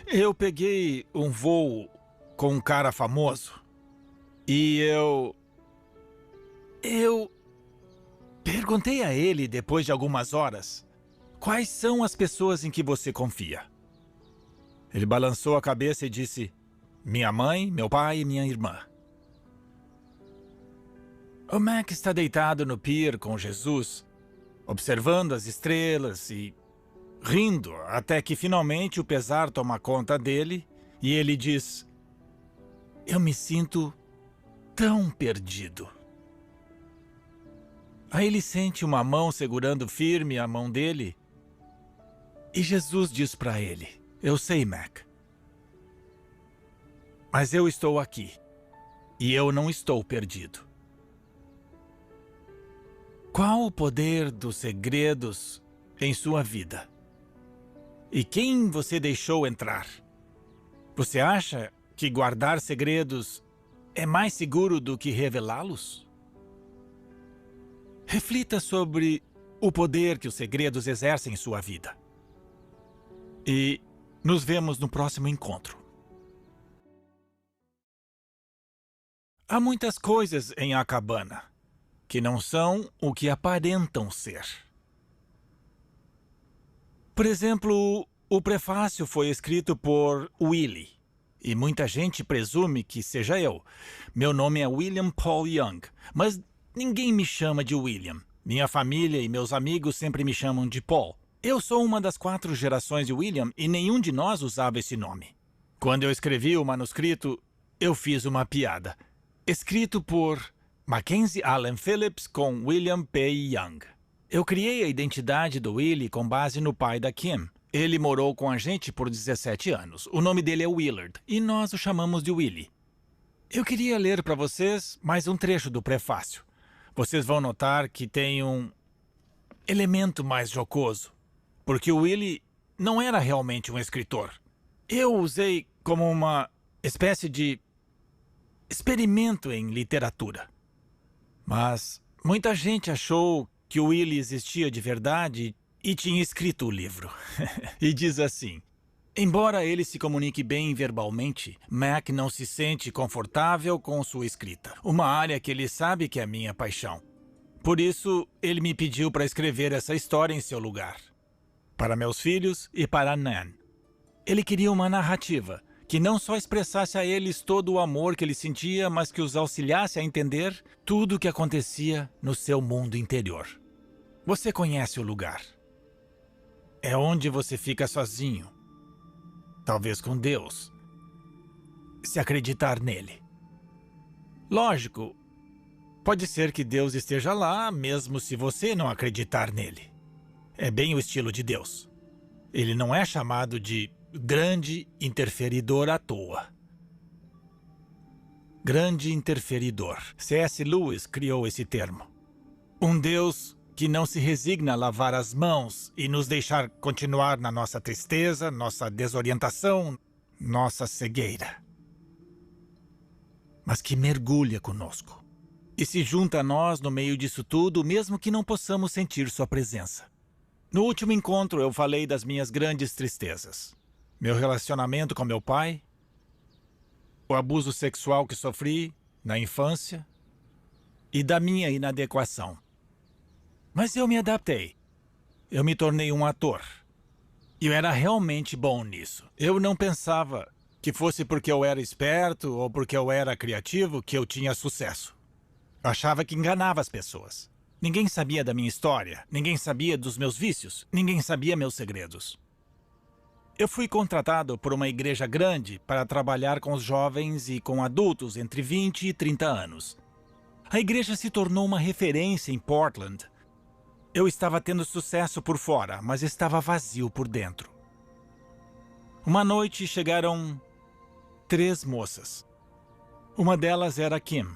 Eu peguei um voo com um cara famoso e eu perguntei a ele, depois de algumas horas, quais são as pessoas em que você confia? Ele balançou a cabeça e disse, minha mãe, meu pai e minha irmã. O Mac está deitado no pier com Jesus, observando as estrelas e rindo, até que finalmente o pesar toma conta dele e ele diz, eu me sinto tão perdido. Aí ele sente uma mão segurando firme a mão dele e Jesus diz para ele, eu sei, Mac, mas eu estou aqui e eu não estou perdido. Qual o poder dos segredos em sua vida? E quem você deixou entrar? Você acha que guardar segredos é mais seguro do que revelá-los? Reflita sobre o poder que os segredos exercem em sua vida. E nos vemos no próximo encontro. Há muitas coisas em A Cabana que não são o que aparentam ser. Por exemplo, o prefácio foi escrito por Willie, e muita gente presume que seja eu. Meu nome é William Paul Young, mas ninguém me chama de William. Minha família e meus amigos sempre me chamam de Paul. Eu sou uma das 4 gerações de William e nenhum de nós usava esse nome. Quando eu escrevi o manuscrito, eu fiz uma piada. Escrito por Mackenzie Allen Phillips com William P. Young. Eu criei a identidade do Willie com base no pai da Kim. Ele morou com a gente por 17 anos. O nome dele é Willard e nós o chamamos de Willie. Eu queria ler para vocês mais um trecho do prefácio. Vocês vão notar que tem um elemento mais jocoso, porque o Willie não era realmente um escritor. Eu o usei como uma espécie de experimento em literatura. Mas muita gente achou que o Willie existia de verdade e tinha escrito o livro. E diz assim, Embora ele se comunique bem verbalmente, Mac não se sente confortável com sua escrita, uma área que ele sabe que é minha paixão. Por isso, ele me pediu para escrever essa história em seu lugar, para meus filhos e para Nan. Ele queria uma narrativa que não só expressasse a eles todo o amor que ele sentia, mas que os auxiliasse a entender tudo o que acontecia no seu mundo interior. Você conhece o lugar. É onde você fica sozinho. Talvez com Deus. Se acreditar nele. Lógico, pode ser que Deus esteja lá, mesmo se você não acreditar nele. É bem o estilo de Deus. Ele não é chamado de grande interferidor à toa. Grande interferidor. C.S. Lewis criou esse termo. Um Deus que não se resigna a lavar as mãos e nos deixar continuar na nossa tristeza, nossa desorientação, nossa cegueira. Mas que mergulha conosco e se junta a nós no meio disso tudo, mesmo que não possamos sentir sua presença. No último encontro, eu falei das minhas grandes tristezas. Meu relacionamento com meu pai, o abuso sexual que sofri na infância e da minha inadequação. Mas eu me adaptei. Eu me tornei um ator. E eu era realmente bom nisso. Eu não pensava que fosse porque eu era esperto ou porque eu era criativo que eu tinha sucesso. Eu achava que enganava as pessoas. Ninguém sabia da minha história, ninguém sabia dos meus vícios, ninguém sabia meus segredos. Eu fui contratado por uma igreja grande para trabalhar com os jovens e com adultos entre 20 e 30 anos. A igreja se tornou uma referência em Portland. Eu estava tendo sucesso por fora, mas estava vazio por dentro. Uma noite chegaram 3 moças. Uma delas era Kim.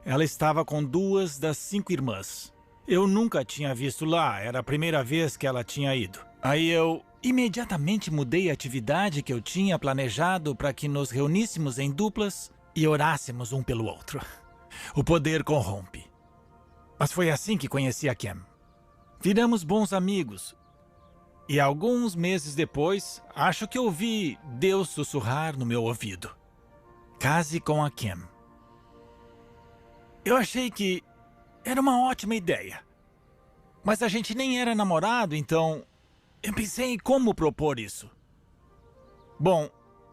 Ela estava com 2 das 5 irmãs. Eu nunca a tinha visto lá, era a primeira vez que ela tinha ido. Aí eu imediatamente mudei a atividade que eu tinha planejado para que nos reuníssemos em duplas e orássemos um pelo outro. O poder corrompe. Mas foi assim que conheci a Kim. Viramos bons amigos. E alguns meses depois, acho que ouvi Deus sussurrar no meu ouvido. Case com a Kim. Eu achei que era uma ótima ideia. Mas a gente nem era namorado, então eu pensei em como propor isso. Bom,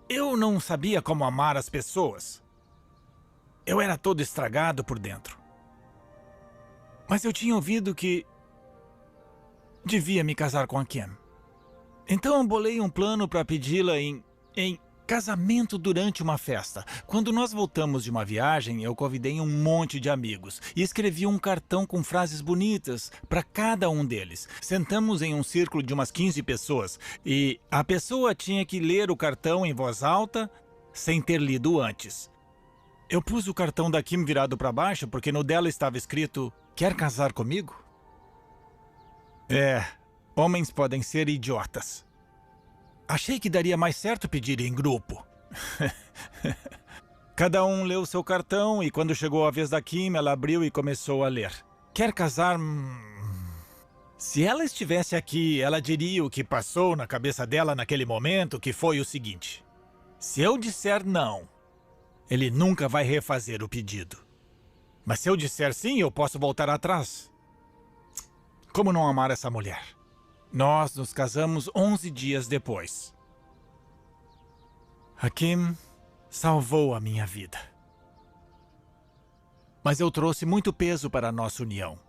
eu não sabia como amar as pessoas. Eu era todo estragado por dentro. Mas eu tinha ouvido que devia me casar com a Kim. Então eu bolei um plano para pedi-la em casamento durante uma festa. Quando nós voltamos de uma viagem, eu convidei um monte de amigos e escrevi um cartão com frases bonitas para cada um deles. Sentamos em um círculo de umas 15 pessoas e a pessoa tinha que ler o cartão em voz alta sem ter lido antes. Eu pus o cartão da Kim virado para baixo porque no dela estava escrito: "Quer casar comigo?" Homens podem ser idiotas. Achei que daria mais certo pedir em grupo. Cada um leu seu cartão e quando chegou a vez da Kim, ela abriu e começou a ler. Quer casar? Se ela estivesse aqui, ela diria o que passou na cabeça dela naquele momento, que foi o seguinte: se eu disser não, ele nunca vai refazer o pedido. Mas se eu disser sim, eu posso voltar atrás. Como não amar essa mulher? Nós nos casamos 11 dias depois. A Kim salvou a minha vida. Mas eu trouxe muito peso para a nossa união.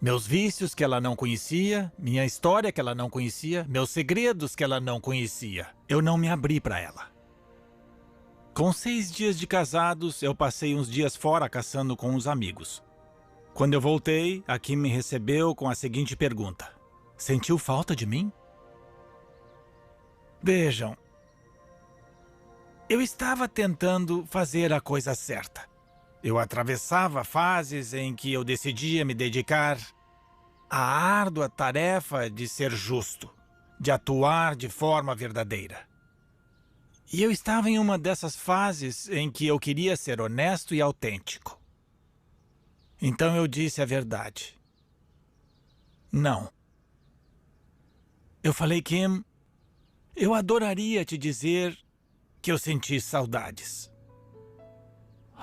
Meus vícios que ela não conhecia, minha história que ela não conhecia, meus segredos que ela não conhecia. Eu não me abri para ela. Com 6 dias de casados, eu passei uns dias fora caçando com os amigos. Quando eu voltei, a Kim me recebeu com a seguinte pergunta: sentiu falta de mim? Vejam, eu estava tentando fazer a coisa certa. Eu atravessava fases em que eu decidia me dedicar à árdua tarefa de ser justo, de atuar de forma verdadeira. E eu estava em uma dessas fases em que eu queria ser honesto e autêntico. Então eu disse a verdade. Não. Eu falei: Kim, Eu adoraria te dizer que eu senti saudades.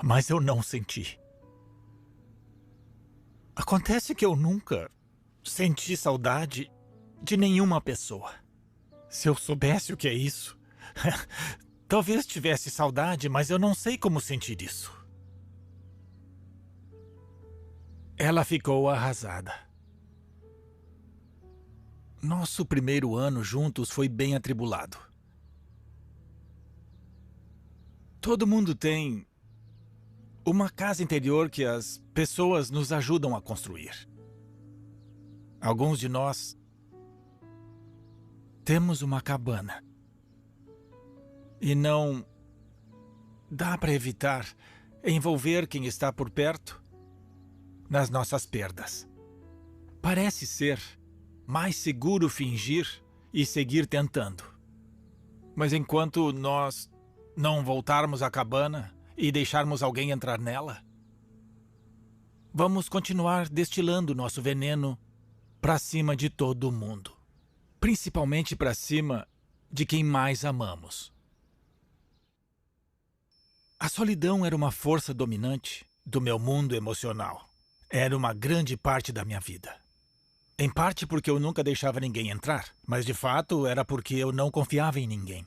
Mas eu não senti. Acontece que eu nunca senti saudade de nenhuma pessoa. Se eu soubesse o que é isso, talvez tivesse saudade, mas eu não sei como sentir isso. Ela ficou arrasada. Nosso primeiro ano juntos foi bem atribulado. Todo mundo tem uma casa interior que as pessoas nos ajudam a construir. Alguns de nós temos uma cabana. E não dá para evitar envolver quem está por perto nas nossas perdas. Parece ser mais seguro fingir e seguir tentando. Mas enquanto nós não voltarmos à cabana e deixarmos alguém entrar nela, vamos continuar destilando nosso veneno para cima de todo mundo. Principalmente para cima de quem mais amamos. A solidão era uma força dominante do meu mundo emocional. Era uma grande parte da minha vida. Em parte porque eu nunca deixava ninguém entrar, mas de fato era porque eu não confiava em ninguém.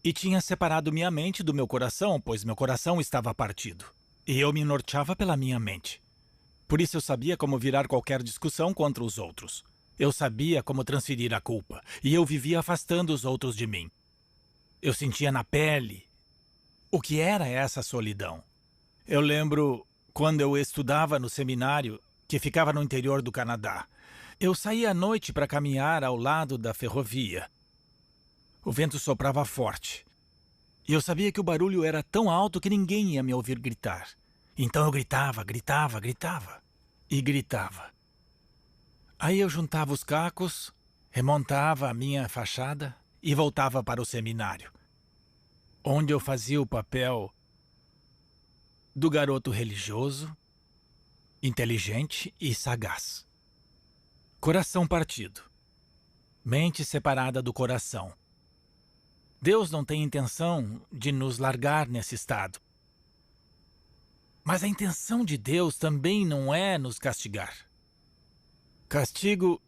E tinha separado minha mente do meu coração, pois meu coração estava partido. E eu me norteava pela minha mente. Por isso eu sabia como virar qualquer discussão contra os outros. Eu sabia como transferir a culpa, e eu vivia afastando os outros de mim. Eu sentia na pele o que era essa solidão. Eu lembro quando eu estudava no seminário, que ficava no interior do Canadá. Eu saía à noite para caminhar ao lado da ferrovia. O vento soprava forte. E eu sabia que o barulho era tão alto que ninguém ia me ouvir gritar. Então eu gritava e gritava. Aí eu juntava os cacos, remontava a minha fachada e voltava para o seminário, onde eu fazia o papel do garoto religioso, inteligente e sagaz. Coração partido. Mente separada do coração. Deus não tem intenção de nos largar nesse estado. Mas a intenção de Deus também não é nos castigar. Castigo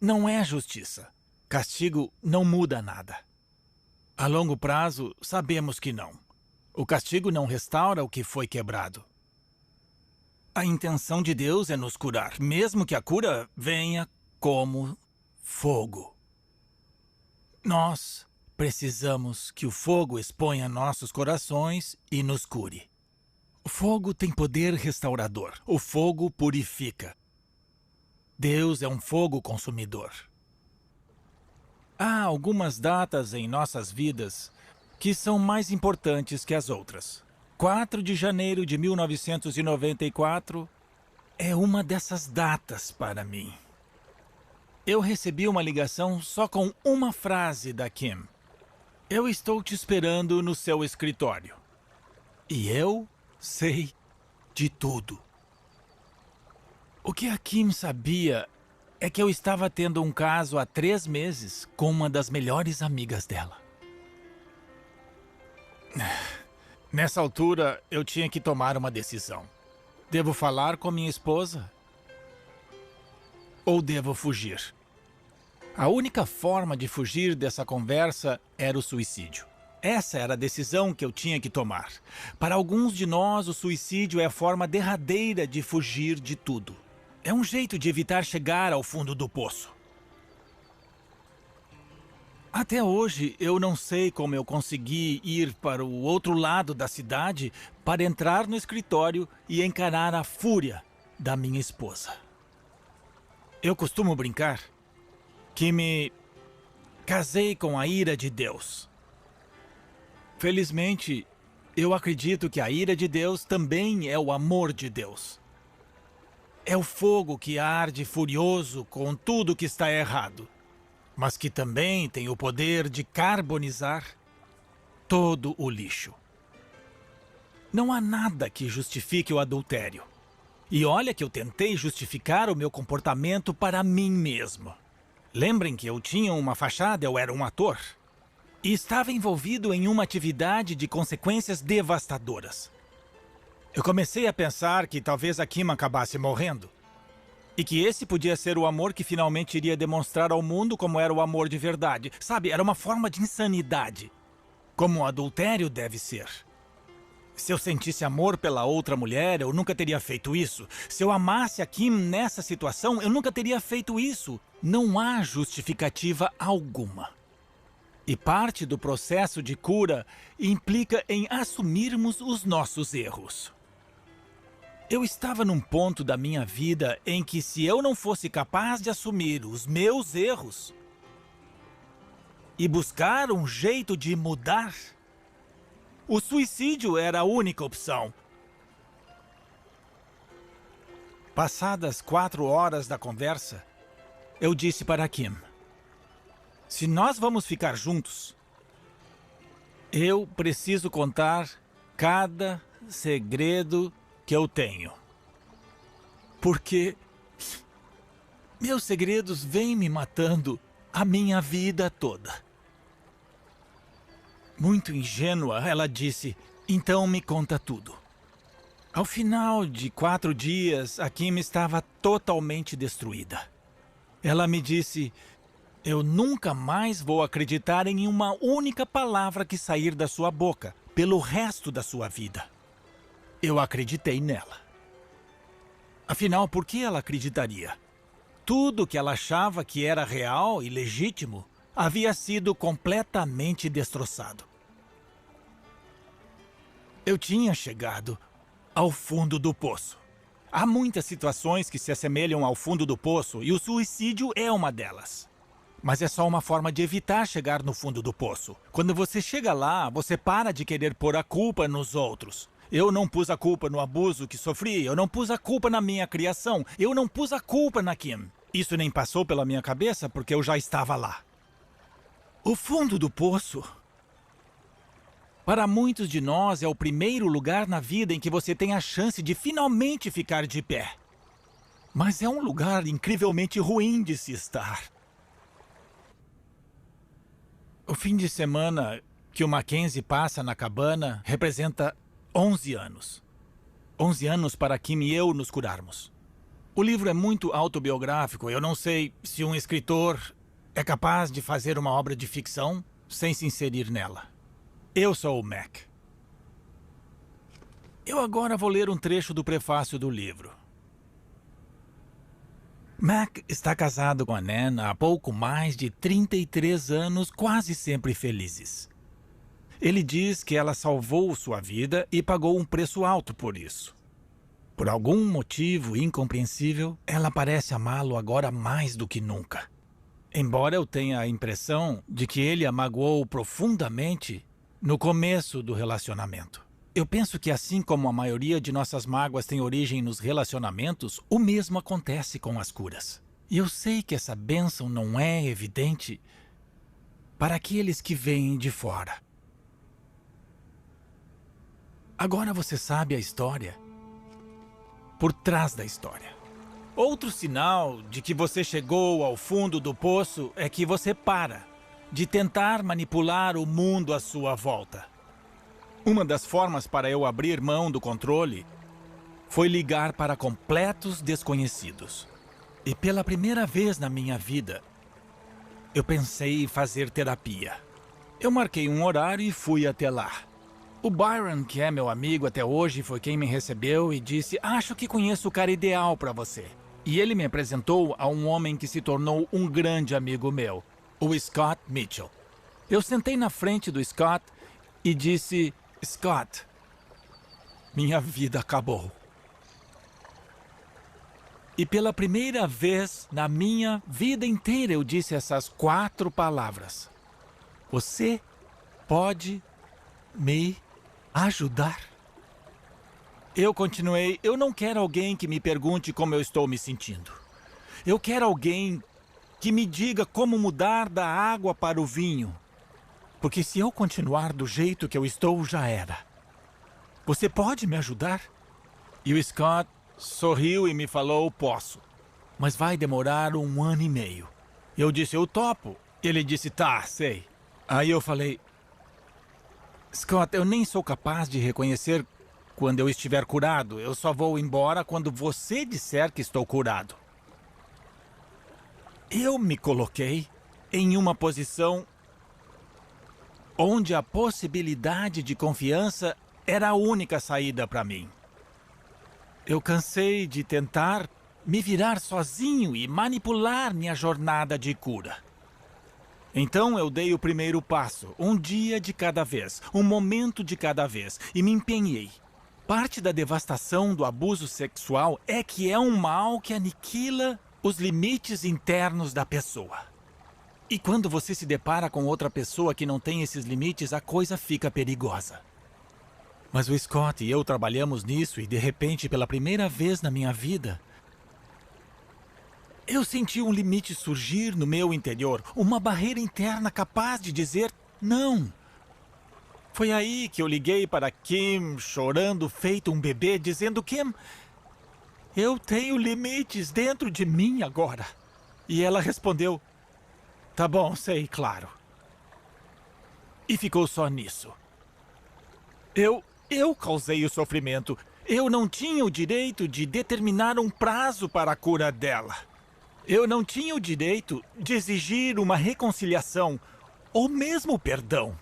não é justiça. Castigo não muda nada. A longo prazo, sabemos que não. O castigo não restaura o que foi quebrado. A intenção de Deus é nos curar, mesmo que a cura venha como fogo. Nós precisamos que o fogo exponha nossos corações e nos cure. O fogo tem poder restaurador. O fogo purifica. Deus é um fogo consumidor. Há algumas datas em nossas vidas que são mais importantes que as outras. 4 de janeiro de 1994 é uma dessas datas para mim. Eu recebi uma ligação só com uma frase da Kim. Eu estou te esperando no seu escritório. E eu sei de tudo. O que a Kim sabia é que eu estava tendo um caso há 3 meses com uma das melhores amigas dela. Nessa altura, eu tinha que tomar uma decisão. Devo falar com minha esposa? Ou devo fugir? A única forma de fugir dessa conversa era o suicídio. Essa era a decisão que eu tinha que tomar. Para alguns de nós, o suicídio é a forma derradeira de fugir de tudo. É um jeito de evitar chegar ao fundo do poço. Até hoje, eu não sei como eu consegui ir para o outro lado da cidade para entrar no escritório e encarar a fúria da minha esposa. Eu costumo brincar que me casei com a ira de Deus. Felizmente, eu acredito que a ira de Deus também é o amor de Deus. É o fogo que arde furioso com tudo que está errado, mas que também tem o poder de carbonizar todo o lixo. Não há nada que justifique o adultério. E olha que eu tentei justificar o meu comportamento para mim mesmo. Lembrem que eu tinha uma fachada, eu era um ator. e estava envolvido em uma atividade de consequências devastadoras. Eu comecei a pensar que talvez a Kim acabasse morrendo. E que esse podia ser o amor que finalmente iria demonstrar ao mundo como era o amor de verdade. Sabe, era uma forma de insanidade. Como o adultério deve ser. Se eu sentisse amor pela outra mulher, eu nunca teria feito isso. Se eu amasse a Kim nessa situação, eu nunca teria feito isso. Não há justificativa alguma. E parte do processo de cura implica em assumirmos os nossos erros. Eu estava num ponto da minha vida em que, se eu não fosse capaz de assumir os meus erros e buscar um jeito de mudar, o suicídio era a única opção. Passadas 4 horas da conversa, eu disse para Kim: se nós vamos ficar juntos, eu preciso contar cada segredo que eu tenho. Porque meus segredos vêm me matando a minha vida toda. Muito ingênua, ela disse: então me conta tudo. Ao final de 4 dias, a Kim estava totalmente destruída. Ela me disse: eu nunca mais vou acreditar em uma única palavra que sair da sua boca pelo resto da sua vida. Eu acreditei nela. Afinal, por que ela acreditaria? Tudo que ela achava que era real e legítimo havia sido completamente destroçado. Eu tinha chegado ao fundo do poço. Há muitas situações que se assemelham ao fundo do poço e o suicídio é uma delas. Mas é só uma forma de evitar chegar no fundo do poço. Quando você chega lá, você para de querer pôr a culpa nos outros. Eu não pus a culpa no abuso que sofri, eu não pus a culpa na minha criação, eu não pus a culpa na Kim. Isso nem passou pela minha cabeça porque eu já estava lá. O fundo do poço, para muitos de nós, é o primeiro lugar na vida em que você tem a chance de finalmente ficar de pé. Mas é um lugar incrivelmente ruim de se estar. O fim de semana que o Mackenzie passa na cabana representa 11 anos. 11 anos para Kim e eu nos curarmos. O livro é muito autobiográfico. Eu não sei se um escritor é capaz de fazer uma obra de ficção sem se inserir nela. Eu sou o Mac. Eu agora vou ler um trecho do prefácio do livro. Mac está casado com a Nan há pouco mais de 33 anos, quase sempre felizes. Ele diz que ela salvou sua vida e pagou um preço alto por isso. Por algum motivo incompreensível, ela parece amá-lo agora mais do que nunca. Embora eu tenha a impressão de que ele a magoou profundamente no começo do relacionamento. Eu penso que, assim como a maioria de nossas mágoas tem origem nos relacionamentos, o mesmo acontece com as curas. E eu sei que essa bênção não é evidente para aqueles que vêm de fora. Agora você sabe a história por trás da história. Outro sinal de que você chegou ao fundo do poço é que você para de tentar manipular o mundo à sua volta. Uma das formas para eu abrir mão do controle foi ligar para completos desconhecidos. E pela primeira vez na minha vida, eu pensei em fazer terapia. Eu marquei um horário e fui até lá. O Byron, que é meu amigo até hoje, foi quem me recebeu e disse: acho que conheço o cara ideal para você. E ele me apresentou a um homem que se tornou um grande amigo meu, o Scott Mitchell. Eu sentei na frente do Scott e disse: Scott, minha vida acabou. E pela primeira vez na minha vida inteira eu disse essas 4 palavras: você pode me ajudar? Eu continuei: eu não quero alguém que me pergunte como eu estou me sentindo. Eu quero alguém que me diga como mudar da água para o vinho. Porque se eu continuar do jeito que eu estou, já era. Você pode me ajudar? E o Scott sorriu e me falou: posso. Mas vai demorar 1 ano e meio. Eu disse: eu topo. Ele disse: tá, sei. Aí eu falei, Scott, eu nem sou capaz de reconhecer quando eu estiver curado. Eu só vou embora quando você disser que estou curado. Eu me coloquei em uma posição onde a possibilidade de confiança era a única saída para mim. Eu cansei de tentar me virar sozinho e manipular minha jornada de cura. Então eu dei o primeiro passo, um dia de cada vez, um momento de cada vez, e me empenhei. Parte da devastação do abuso sexual é que é um mal que aniquila os limites internos da pessoa. E quando você se depara com outra pessoa que não tem esses limites, a coisa fica perigosa. Mas o Scott e eu trabalhamos nisso e, de repente, pela primeira vez na minha vida, eu senti um limite surgir no meu interior, uma barreira interna capaz de dizer não. Foi aí que eu liguei para Kim, chorando feito um bebê, dizendo: Kim, eu tenho limites dentro de mim agora. E ela respondeu: tá bom, sei, claro. E ficou só nisso. Eu causei o sofrimento. Eu não tinha o direito de determinar um prazo para a cura dela. Eu não tinha o direito de exigir uma reconciliação ou mesmo perdão.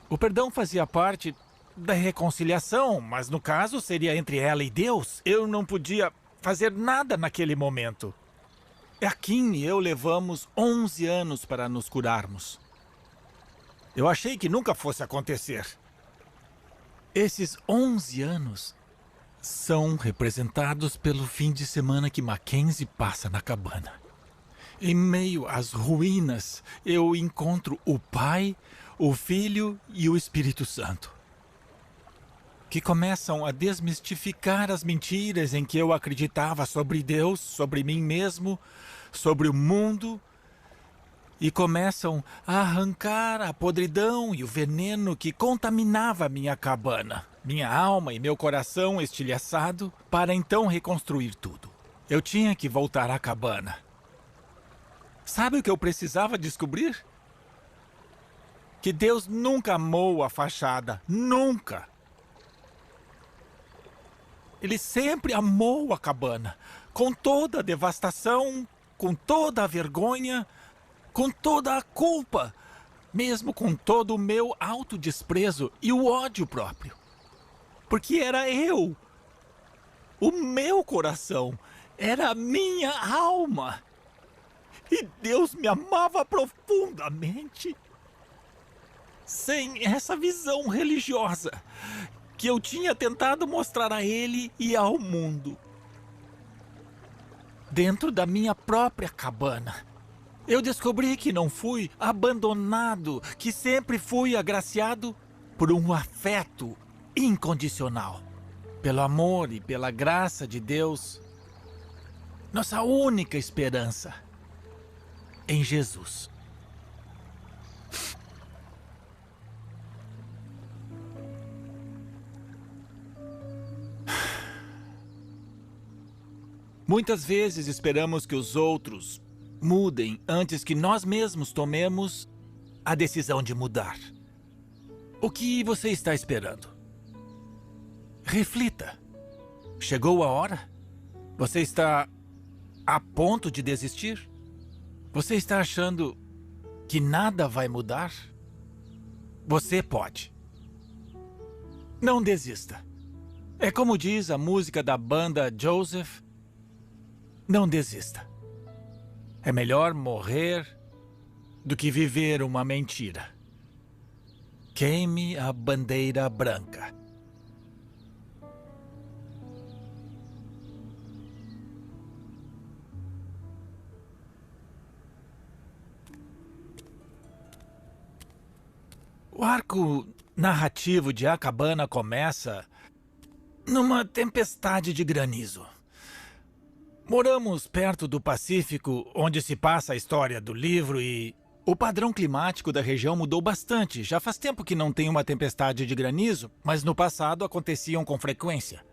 O perdão fazia parte da reconciliação, mas no caso seria entre ela e Deus. Eu não podia fazer nada naquele momento. A Kim e eu levamos 11 anos para nos curarmos. Eu achei que nunca fosse acontecer. Esses 11 anos são representados pelo fim de semana que Mackenzie passa na cabana. Em meio às ruínas, eu encontro o Pai, o Filho e o Espírito Santo, que começam a desmistificar as mentiras em que eu acreditava sobre Deus, sobre mim mesmo, sobre o mundo, e começam a arrancar a podridão e o veneno que contaminava minha cabana, minha alma e meu coração estilhaçado, para então reconstruir tudo. Eu tinha que voltar à cabana. Sabe o que eu precisava descobrir? Que Deus nunca amou a fachada. Nunca! Ele sempre amou a cabana, com toda a devastação, com toda a vergonha, com toda a culpa, mesmo com todo o meu autodesprezo e o ódio próprio. Porque era eu, o meu coração, era a minha alma. E Deus me amava profundamente. Sem essa visão religiosa que eu tinha tentado mostrar a Ele e ao mundo. Dentro da minha própria cabana, eu descobri que não fui abandonado, que sempre fui agraciado por um afeto incondicional. Pelo amor e pela graça de Deus, nossa única esperança em Jesus. Muitas vezes esperamos que os outros mudem antes que nós mesmos tomemos a decisão de mudar. O que você está esperando? Reflita. Chegou a hora? Você está a ponto de desistir? Você está achando que nada vai mudar? Você pode. Não desista. É como diz a música da banda Joseph: não desista. É melhor morrer do que viver uma mentira. Queime a bandeira branca. O arco narrativo de A Cabana começa numa tempestade de granizo. Moramos perto do Pacífico, onde se passa a história do livro, e o padrão climático da região mudou bastante. Já faz tempo que não tem uma tempestade de granizo, mas no passado aconteciam com frequência.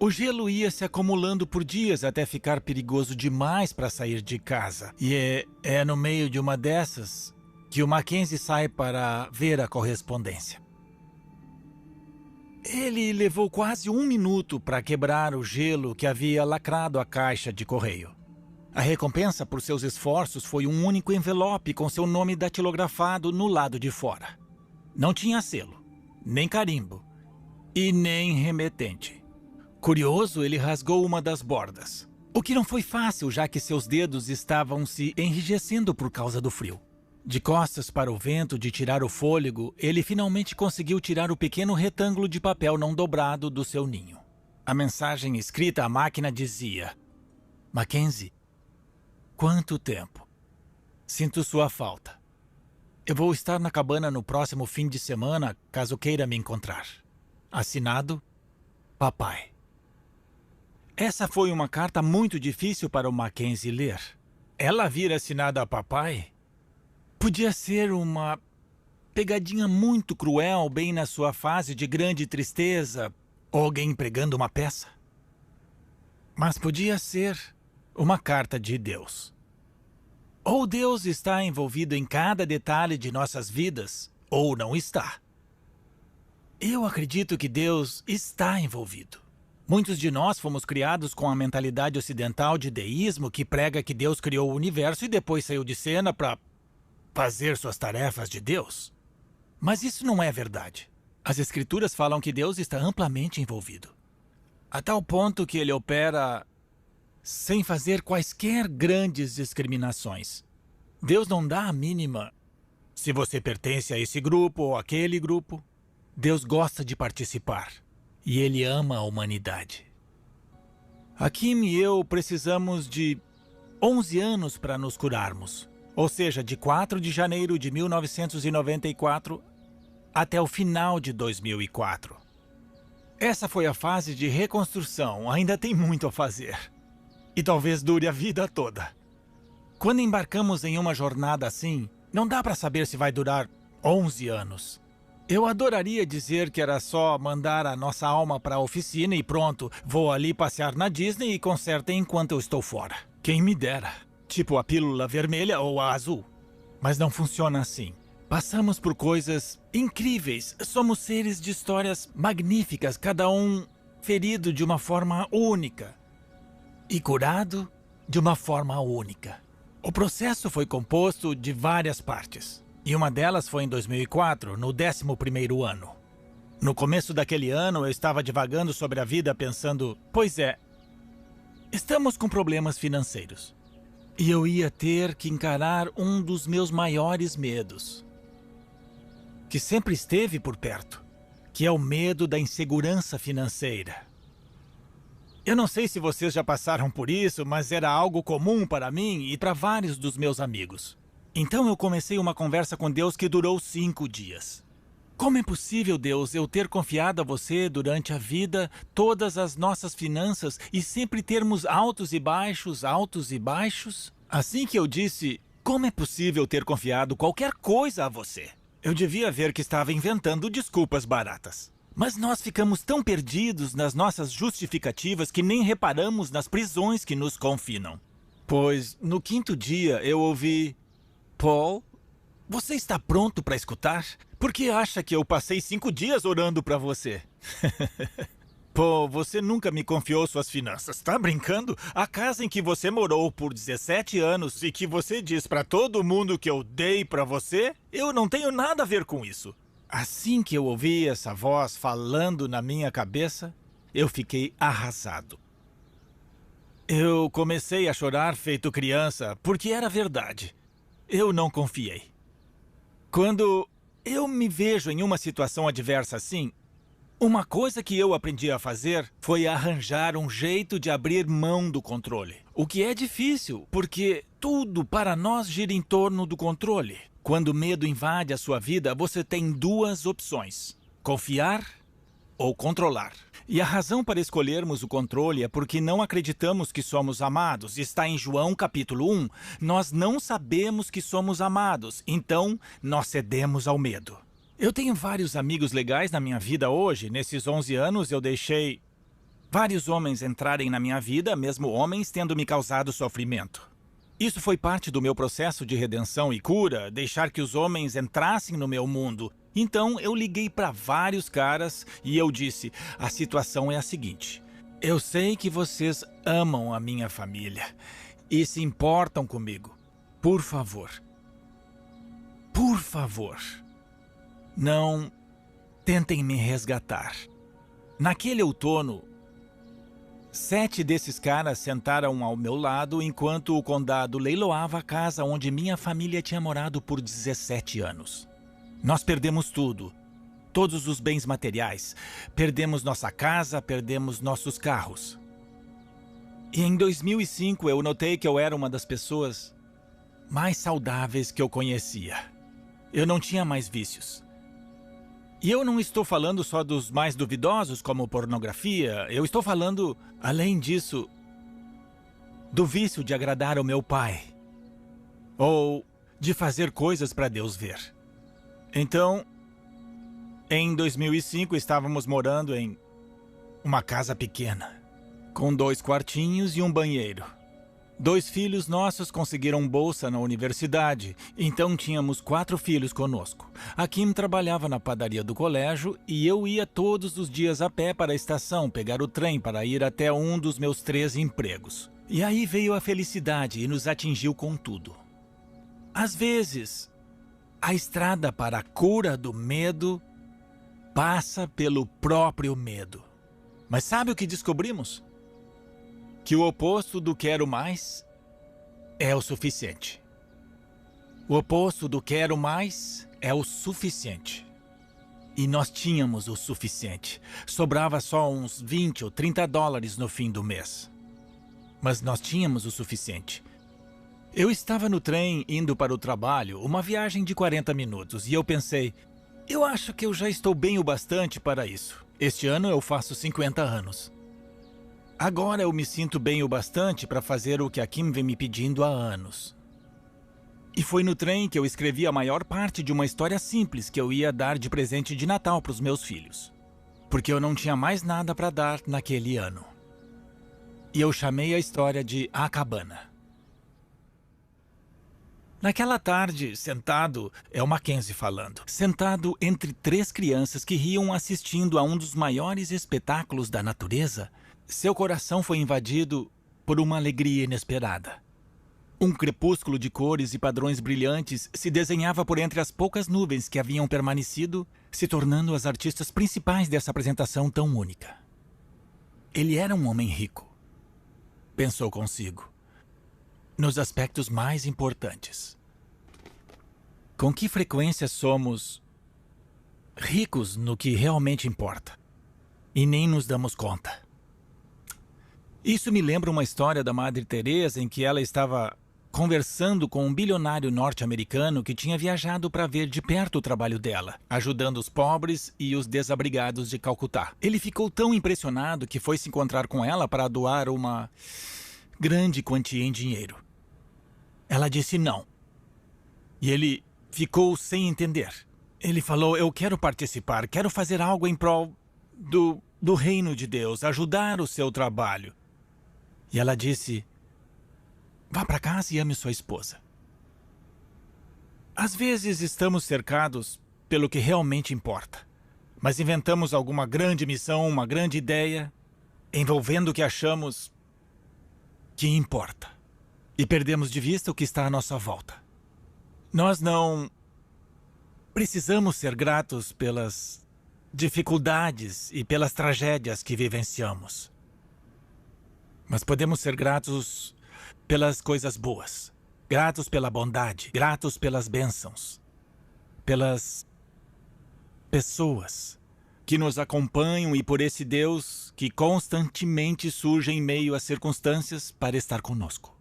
O gelo ia se acumulando por dias até ficar perigoso demais para sair de casa. E é no meio de uma dessas que o Mackenzie sai para ver a correspondência. Ele levou quase 1 minuto para quebrar o gelo que havia lacrado a caixa de correio. A recompensa por seus esforços foi um único envelope com seu nome datilografado no lado de fora. Não tinha selo, nem carimbo e nem remetente. Curioso, ele rasgou uma das bordas. O que não foi fácil, já que seus dedos estavam se enrijecendo por causa do frio. De costas para o vento de tirar o fôlego, ele finalmente conseguiu tirar o pequeno retângulo de papel não dobrado do seu ninho. A mensagem escrita à máquina dizia: Mackenzie, quanto tempo? Sinto sua falta. Eu vou estar na cabana no próximo fim de semana, caso queira me encontrar. Assinado, Papai. Essa foi uma carta muito difícil para o Mackenzie ler. Ela vir assinada a Papai podia ser uma pegadinha muito cruel bem na sua fase de grande tristeza, ou alguém pregando uma peça. Mas podia ser uma carta de Deus. Ou Deus está envolvido em cada detalhe de nossas vidas, ou não está. Eu acredito que Deus está envolvido. Muitos de nós fomos criados com a mentalidade ocidental de deísmo que prega que Deus criou o universo e depois saiu de cena para fazer suas tarefas de Deus. Mas isso não é verdade. As Escrituras falam que Deus está amplamente envolvido, a tal ponto que ele opera sem fazer quaisquer grandes discriminações. Deus não dá a mínima se você pertence a esse grupo ou aquele grupo. Deus gosta de participar e ele ama a humanidade. A Kim e eu precisamos de 11 anos para nos curarmos, ou seja, de 4 de janeiro de 1994 até o final de 2004. Essa foi a fase de reconstrução, ainda tem muito a fazer. E talvez dure a vida toda. Quando embarcamos em uma jornada assim, não dá para saber se vai durar 11 anos. Eu adoraria dizer que era só mandar a nossa alma para a oficina e pronto, vou ali passear na Disney e consertem enquanto eu estou fora. Quem me dera. Tipo a pílula vermelha ou a azul. Mas não funciona assim. Passamos por coisas incríveis. Somos seres de histórias magníficas, cada um ferido de uma forma única e curado de uma forma única. O processo foi composto de várias partes. E uma delas foi em 2004, no 11º ano. No começo daquele ano, eu estava divagando sobre a vida pensando, pois é, estamos com problemas financeiros. E eu ia ter que encarar um dos meus maiores medos, que sempre esteve por perto, que é o medo da insegurança financeira. Eu não sei se vocês já passaram por isso, mas era algo comum para mim e para vários dos meus amigos. Então eu comecei uma conversa com Deus que durou 5 dias. Como é possível, Deus, eu ter confiado a você durante a vida todas as nossas finanças e sempre termos altos e baixos, altos e baixos? Assim que eu disse, como é possível ter confiado qualquer coisa a você? Eu devia ver que estava inventando desculpas baratas. Mas nós ficamos tão perdidos nas nossas justificativas que nem reparamos nas prisões que nos confinam. Pois, no 5º dia, eu ouvi: Paul, você está pronto para escutar? Por que acha que eu passei 5 dias orando para você? Paul, você nunca me confiou suas finanças, tá brincando? A casa em que você morou por 17 anos e que você diz para todo mundo que eu dei para você, eu não tenho nada a ver com isso. Assim que eu ouvi essa voz falando na minha cabeça, eu fiquei arrasado. Eu comecei a chorar feito criança, porque era verdade. Eu não confiei. Quando eu me vejo em uma situação adversa assim, uma coisa que eu aprendi a fazer foi arranjar um jeito de abrir mão do controle. O que é difícil, porque tudo para nós gira em torno do controle. Quando o medo invade a sua vida, você tem 2 opções: confiar ou controlar. E a razão para escolhermos o controle é porque não acreditamos que somos amados. Está em João capítulo 1. Nós não sabemos que somos amados, então nós cedemos ao medo. Eu tenho vários amigos legais na minha vida hoje. Nesses 11 anos eu deixei vários homens entrarem na minha vida, mesmo homens tendo me causado sofrimento. Isso foi parte do meu processo de redenção e cura, deixar que os homens entrassem no meu mundo. Então eu liguei para vários caras e eu disse: a situação é a seguinte. Eu sei que vocês amam a minha família e se importam comigo. Por favor, não tentem me resgatar. Naquele outono, 7 desses caras sentaram ao meu lado enquanto o condado leiloava a casa onde minha família tinha morado por 17 anos. Nós perdemos tudo, todos os bens materiais. Perdemos nossa casa, perdemos nossos carros. E em 2005 eu notei que eu era uma das pessoas mais saudáveis que eu conhecia. Eu não tinha mais vícios. E eu não estou falando só dos mais duvidosos, como pornografia. Eu estou falando, além disso, do vício de agradar ao meu pai. Ou de fazer coisas para Deus ver. Então, em 2005, estávamos morando em uma casa pequena, com 2 quartinhos e um banheiro. 2 filhos nossos conseguiram bolsa na universidade, então tínhamos 4 filhos conosco. A Kim trabalhava na padaria do colégio e eu ia todos os dias a pé para a estação pegar o trem para ir até um dos meus 3 empregos. E aí veio a felicidade e nos atingiu com tudo. Às vezes, a estrada para a cura do medo passa pelo próprio medo. Mas sabe o que descobrimos? Que o oposto do quero mais é o suficiente. O oposto do quero mais é o suficiente. E nós tínhamos o suficiente. Sobrava só uns 20 ou 30 dólares no fim do mês. Mas nós tínhamos o suficiente. Eu estava no trem indo para o trabalho, uma viagem de 40 minutos, e eu pensei, eu acho que eu já estou bem o bastante para isso. Este ano eu faço 50 anos. Agora eu me sinto bem o bastante para fazer o que a Kim vem me pedindo há anos. E foi no trem que eu escrevi a maior parte de uma história simples que eu ia dar de presente de Natal para os meus filhos. Porque eu não tinha mais nada para dar naquele ano. E eu chamei a história de A Cabana. Naquela tarde, sentado, é o Mackenzie falando, sentado entre 3 crianças que riam assistindo a um dos maiores espetáculos da natureza, seu coração foi invadido por uma alegria inesperada. Um crepúsculo de cores e padrões brilhantes se desenhava por entre as poucas nuvens que haviam permanecido, se tornando as artistas principais dessa apresentação tão única. Ele era um homem rico, pensou consigo, nos aspectos mais importantes. Com que frequência somos ricos no que realmente importa e nem nos damos conta? Isso me lembra uma história da Madre Teresa em que ela estava conversando com um bilionário norte-americano que tinha viajado para ver de perto o trabalho dela, ajudando os pobres e os desabrigados de Calcutá. Ele ficou tão impressionado que foi se encontrar com ela para doar uma grande quantia em dinheiro. Ela disse não. E ele ficou sem entender. Ele falou, eu quero participar, quero fazer algo em prol do reino de Deus, ajudar o seu trabalho. E ela disse, vá para casa e ame sua esposa. Às vezes estamos cercados pelo que realmente importa, mas inventamos alguma grande missão, uma grande ideia, envolvendo o que achamos que importa. E perdemos de vista o que está à nossa volta. Nós não precisamos ser gratos pelas dificuldades e pelas tragédias que vivenciamos. Mas podemos ser gratos pelas coisas boas, gratos pela bondade, gratos pelas bênçãos, pelas pessoas que nos acompanham e por esse Deus que constantemente surge em meio às circunstâncias para estar conosco.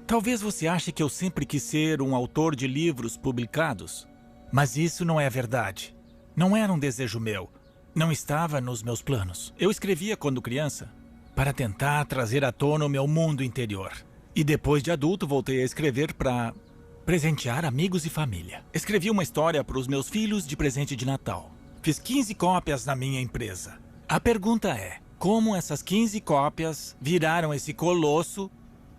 Talvez você ache que eu sempre quis ser um autor de livros publicados, mas isso não é verdade. Não era um desejo meu. Não estava nos meus planos. Eu escrevia quando criança para tentar trazer à tona o meu mundo interior. E depois de adulto voltei a escrever para presentear amigos e família. Escrevi uma história para os meus filhos de presente de Natal. Fiz 15 cópias na minha empresa. A pergunta é, como essas 15 cópias viraram esse colosso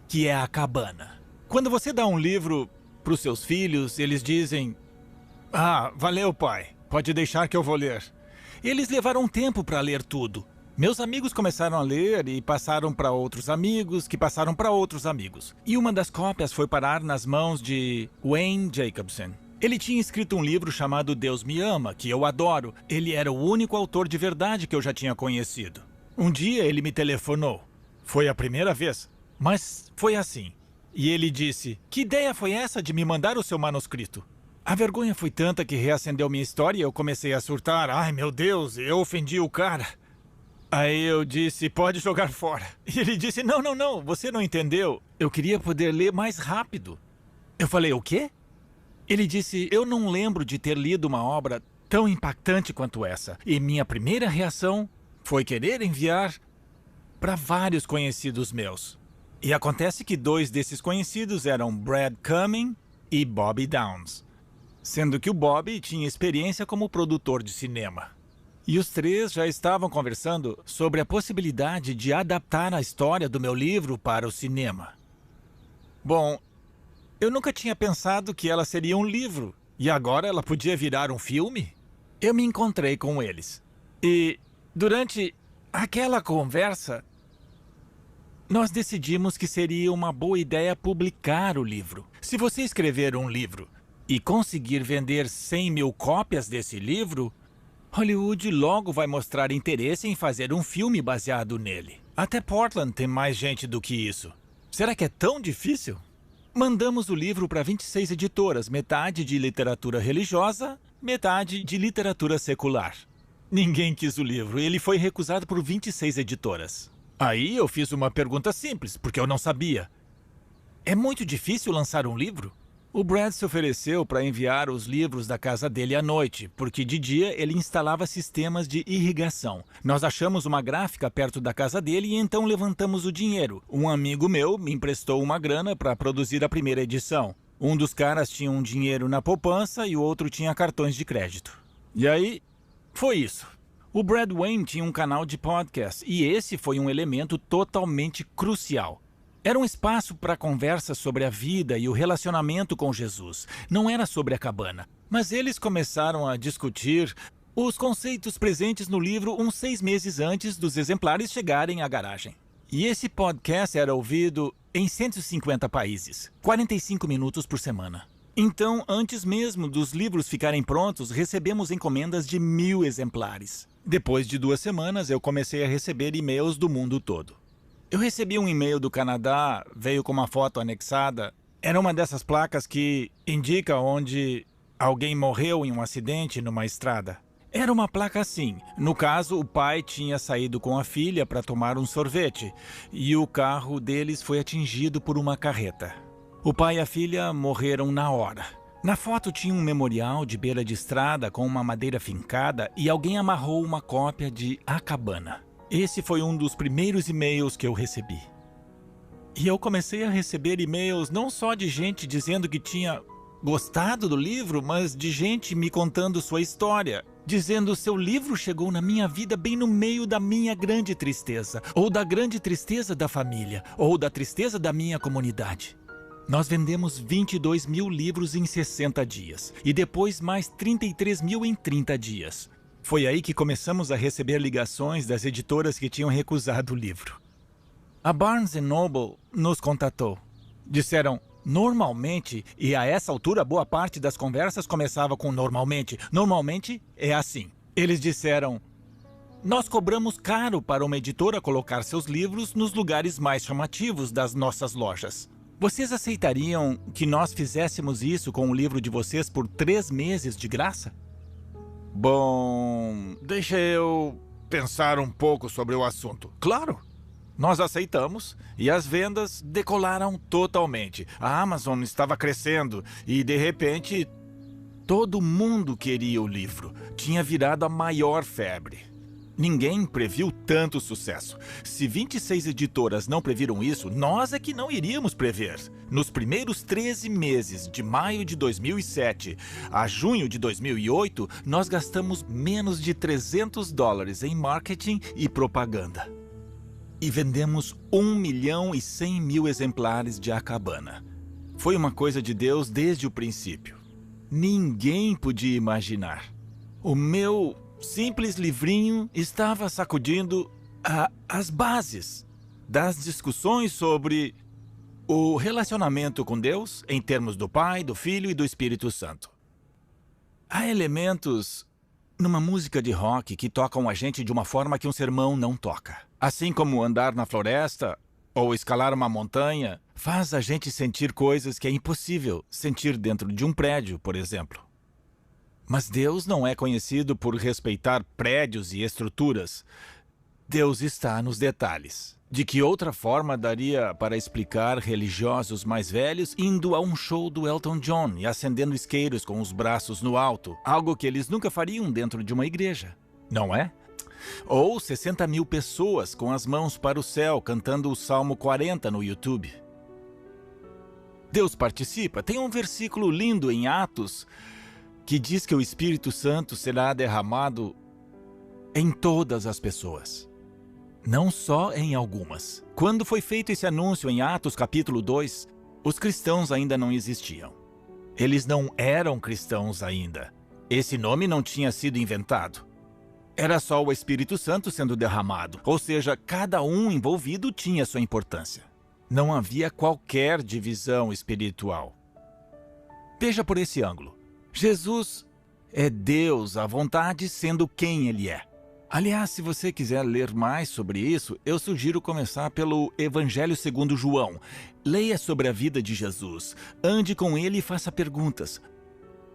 que é a cabana. Quando você dá um livro para os seus filhos, eles dizem: "Ah, valeu, pai. Pode deixar que eu vou ler." Eles levaram tempo para ler tudo. Meus amigos começaram a ler e passaram para outros amigos, que passaram para outros amigos. E uma das cópias foi parar nas mãos de Wayne Jacobson. Ele tinha escrito um livro chamado Deus Me Ama, que eu adoro. Ele era o único autor de verdade que eu já tinha conhecido. Um dia ele me telefonou. Foi a primeira vez, mas foi assim. E ele disse: "Que ideia foi essa de me mandar o seu manuscrito?" A vergonha foi tanta que reacendeu minha história e eu comecei a surtar. Ai, meu Deus, eu ofendi o cara. Aí eu disse: "Pode jogar fora." E ele disse: Não, você não entendeu. Eu queria poder ler mais rápido." Eu falei: "O quê?" Ele disse: "Eu não lembro de ter lido uma obra tão impactante quanto essa." E minha primeira reação foi querer enviar para vários conhecidos meus. E acontece que 2 desses conhecidos eram Brad Cumming e Bobby Downs, sendo que o Bobby tinha experiência como produtor de cinema. E os 3 já estavam conversando sobre a possibilidade de adaptar a história do meu livro para o cinema. Bom, eu nunca tinha pensado que ela seria um livro, e agora ela podia virar um filme? Eu me encontrei com eles. E durante aquela conversa, nós decidimos que seria uma boa ideia publicar o livro. Se você escrever um livro e conseguir vender 100 mil cópias desse livro, Hollywood logo vai mostrar interesse em fazer um filme baseado nele. Até Portland tem mais gente do que isso. Será que é tão difícil? Mandamos o livro para 26 editoras, metade de literatura religiosa, metade de literatura secular. Ninguém quis o livro e ele foi recusado por 26 editoras. Aí eu fiz uma pergunta simples, porque eu não sabia. É muito difícil lançar um livro? O Brad se ofereceu para enviar os livros da casa dele à noite, porque de dia ele instalava sistemas de irrigação. Nós achamos uma gráfica perto da casa dele e então levantamos o dinheiro. Um amigo meu me emprestou uma grana para produzir a primeira edição. Um dos caras tinha um dinheiro na poupança e o outro tinha cartões de crédito. E aí, foi isso. O Brad Wayne tinha um canal de podcast e esse foi um elemento totalmente crucial. Era um espaço para conversa sobre a vida e o relacionamento com Jesus. Não era sobre a cabana. Mas eles começaram a discutir os conceitos presentes no livro uns 6 meses antes dos exemplares chegarem à garagem. E esse podcast era ouvido em 150 países, 45 minutos por semana. Então, antes mesmo dos livros ficarem prontos, recebemos encomendas de 1000 exemplares. Depois de 2 semanas, eu comecei a receber e-mails do mundo todo. Eu recebi um e-mail do Canadá, veio com uma foto anexada. Era uma dessas placas que indica onde alguém morreu em um acidente numa estrada. Era uma placa assim. No caso, o pai tinha saído com a filha para tomar um sorvete e o carro deles foi atingido por uma carreta. O pai e a filha morreram na hora. Na foto tinha um memorial de beira de estrada com uma madeira fincada e alguém amarrou uma cópia de A Cabana. Esse foi um dos primeiros e-mails que eu recebi. E eu comecei a receber e-mails não só de gente dizendo que tinha gostado do livro, mas de gente me contando sua história, dizendo: "Seu livro chegou na minha vida bem no meio da minha grande tristeza, ou da grande tristeza da família, ou da tristeza da minha comunidade." Nós vendemos 22 mil livros em 60 dias, e depois mais 33 mil em 30 dias. Foi aí que começamos a receber ligações das editoras que tinham recusado o livro. A Barnes & Noble nos contatou. Disseram: "Normalmente", e a essa altura boa parte das conversas começava com normalmente. Normalmente é assim. Eles disseram: "Nós cobramos caro para uma editora colocar seus livros nos lugares mais chamativos das nossas lojas. Vocês aceitariam que nós fizéssemos isso com o livro de vocês por 3 meses de graça?" Bom, deixa eu pensar um pouco sobre o assunto. Claro, nós aceitamos e as vendas decolaram totalmente. A Amazon estava crescendo e, de repente, todo mundo queria o livro. Tinha virado a maior febre. Ninguém previu tanto sucesso. Se 26 editoras não previram isso, nós é que não iríamos prever. Nos primeiros 13 meses, de maio de 2007 a junho de 2008, nós gastamos menos de $300 em marketing e propaganda. E vendemos 1.100.000 exemplares de A Cabana. Foi uma coisa de Deus desde o princípio. Ninguém podia imaginar. O meu simples livrinho estava sacudindo as bases das discussões sobre o relacionamento com Deus em termos do Pai, do Filho e do Espírito Santo. Há elementos numa música de rock que tocam a gente de uma forma que um sermão não toca. Assim como andar na floresta ou escalar uma montanha faz a gente sentir coisas que é impossível sentir dentro de um prédio, por exemplo. Mas Deus não é conhecido por respeitar prédios e estruturas. Deus está nos detalhes. De que outra forma daria para explicar religiosos mais velhos indo a um show do Elton John e acendendo isqueiros com os braços no alto? Algo que eles nunca fariam dentro de uma igreja, não é? Ou 60.000 pessoas com as mãos para o céu cantando o Salmo 40 no YouTube. Deus participa. Tem um versículo lindo em Atos que diz que o Espírito Santo será derramado em todas as pessoas, não só em algumas. Quando foi feito esse anúncio em Atos capítulo 2, os cristãos ainda não existiam. Eles não eram cristãos ainda. Esse nome não tinha sido inventado. Era só o Espírito Santo sendo derramado, ou seja, cada um envolvido tinha sua importância. Não havia qualquer divisão espiritual. Veja por esse ângulo. Jesus é Deus à vontade, sendo quem Ele é. Aliás, se você quiser ler mais sobre isso, eu sugiro começar pelo Evangelho segundo João. Leia sobre a vida de Jesus, ande com Ele e faça perguntas.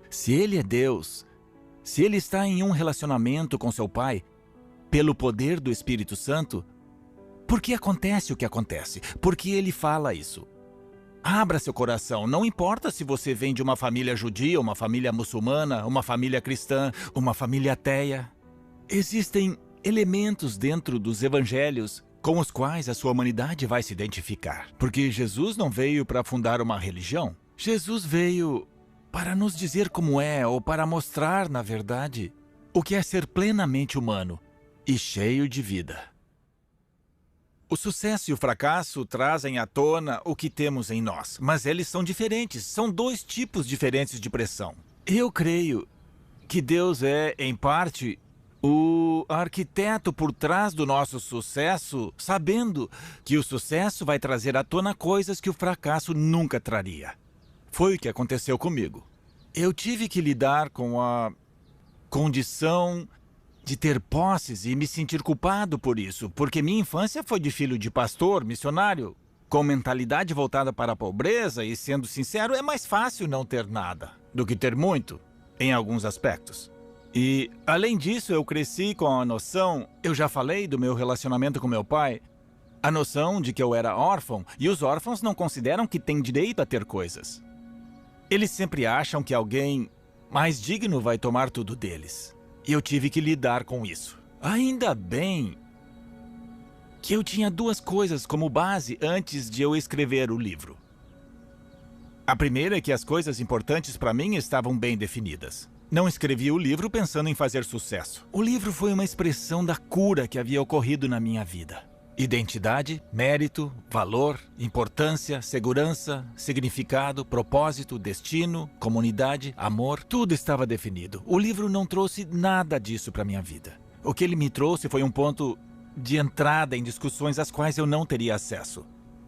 Se Ele é Deus, se Ele está em um relacionamento com seu Pai, pelo poder do Espírito Santo, por que acontece o que acontece? Por que Ele fala isso? Abra seu coração, não importa se você vem de uma família judia, uma família muçulmana, uma família cristã, uma família ateia. Existem elementos dentro dos evangelhos com os quais a sua humanidade vai se identificar. Porque Jesus não veio para fundar uma religião. Jesus veio para nos dizer como é, ou para mostrar, na verdade, o que é ser plenamente humano e cheio de vida. O sucesso e o fracasso trazem à tona o que temos em nós, mas eles são diferentes, são dois tipos diferentes de pressão. Eu creio que Deus é, em parte, o arquiteto por trás do nosso sucesso, sabendo que o sucesso vai trazer à tona coisas que o fracasso nunca traria. Foi o que aconteceu comigo. Eu tive que lidar com a condição de ter posses e me sentir culpado por isso, porque minha infância foi de filho de pastor, missionário, com mentalidade voltada para a pobreza e, sendo sincero, é mais fácil não ter nada do que ter muito, em alguns aspectos. E, além disso, eu cresci com a noção, eu já falei do meu relacionamento com meu pai, a noção de que eu era órfão, e os órfãos não consideram que têm direito a ter coisas. Eles sempre acham que alguém mais digno vai tomar tudo deles. E eu tive que lidar com isso. Ainda bem que eu tinha duas coisas como base antes de eu escrever o livro. A primeira é que as coisas importantes para mim estavam bem definidas. Não escrevi o livro pensando em fazer sucesso. O livro foi uma expressão da cura que havia ocorrido na minha vida. Identidade, mérito, valor, importância, segurança, significado, propósito, destino, comunidade, amor, tudo estava definido. O livro não trouxe nada disso para minha vida. O que ele me trouxe foi um ponto de entrada em discussões às quais eu não teria acesso,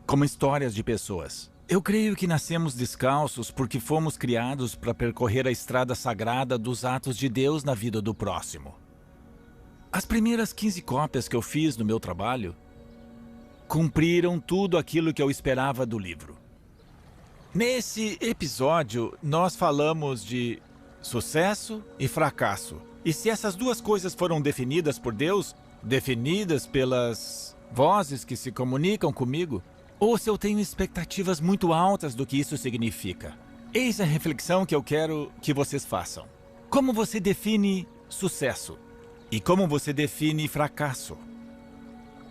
como histórias de pessoas. Eu creio que nascemos descalços porque fomos criados para percorrer a estrada sagrada dos atos de Deus na vida do próximo. As primeiras 15 cópias que eu fiz no meu trabalho cumpriram tudo aquilo que eu esperava do livro. Nesse episódio, nós falamos de sucesso e fracasso. E se essas duas coisas foram definidas por Deus, definidas pelas vozes que se comunicam comigo, ou se eu tenho expectativas muito altas do que isso significa. Eis a reflexão que eu quero que vocês façam. Como você define sucesso? E como você define fracasso?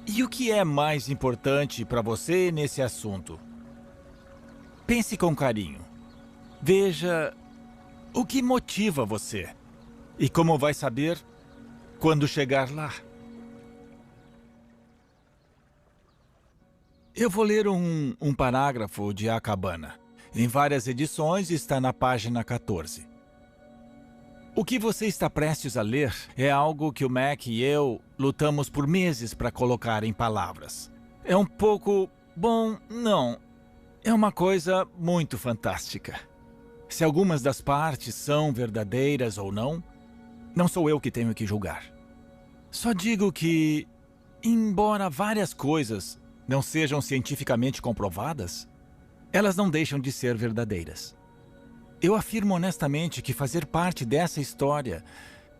E o que é mais importante para você nesse assunto? Pense com carinho. Veja o que motiva você. E como vai saber quando chegar lá? Eu vou ler um parágrafo de A Cabana. Em várias edições está na página 14. O que você está prestes a ler é algo que o Mac e eu lutamos por meses para colocar em palavras. É um pouco... bom, não. É uma coisa muito fantástica. Se algumas das partes são verdadeiras ou não, não sou eu que tenho que julgar. Só digo que, embora várias coisas não sejam cientificamente comprovadas, elas não deixam de ser verdadeiras. Eu afirmo honestamente que fazer parte dessa história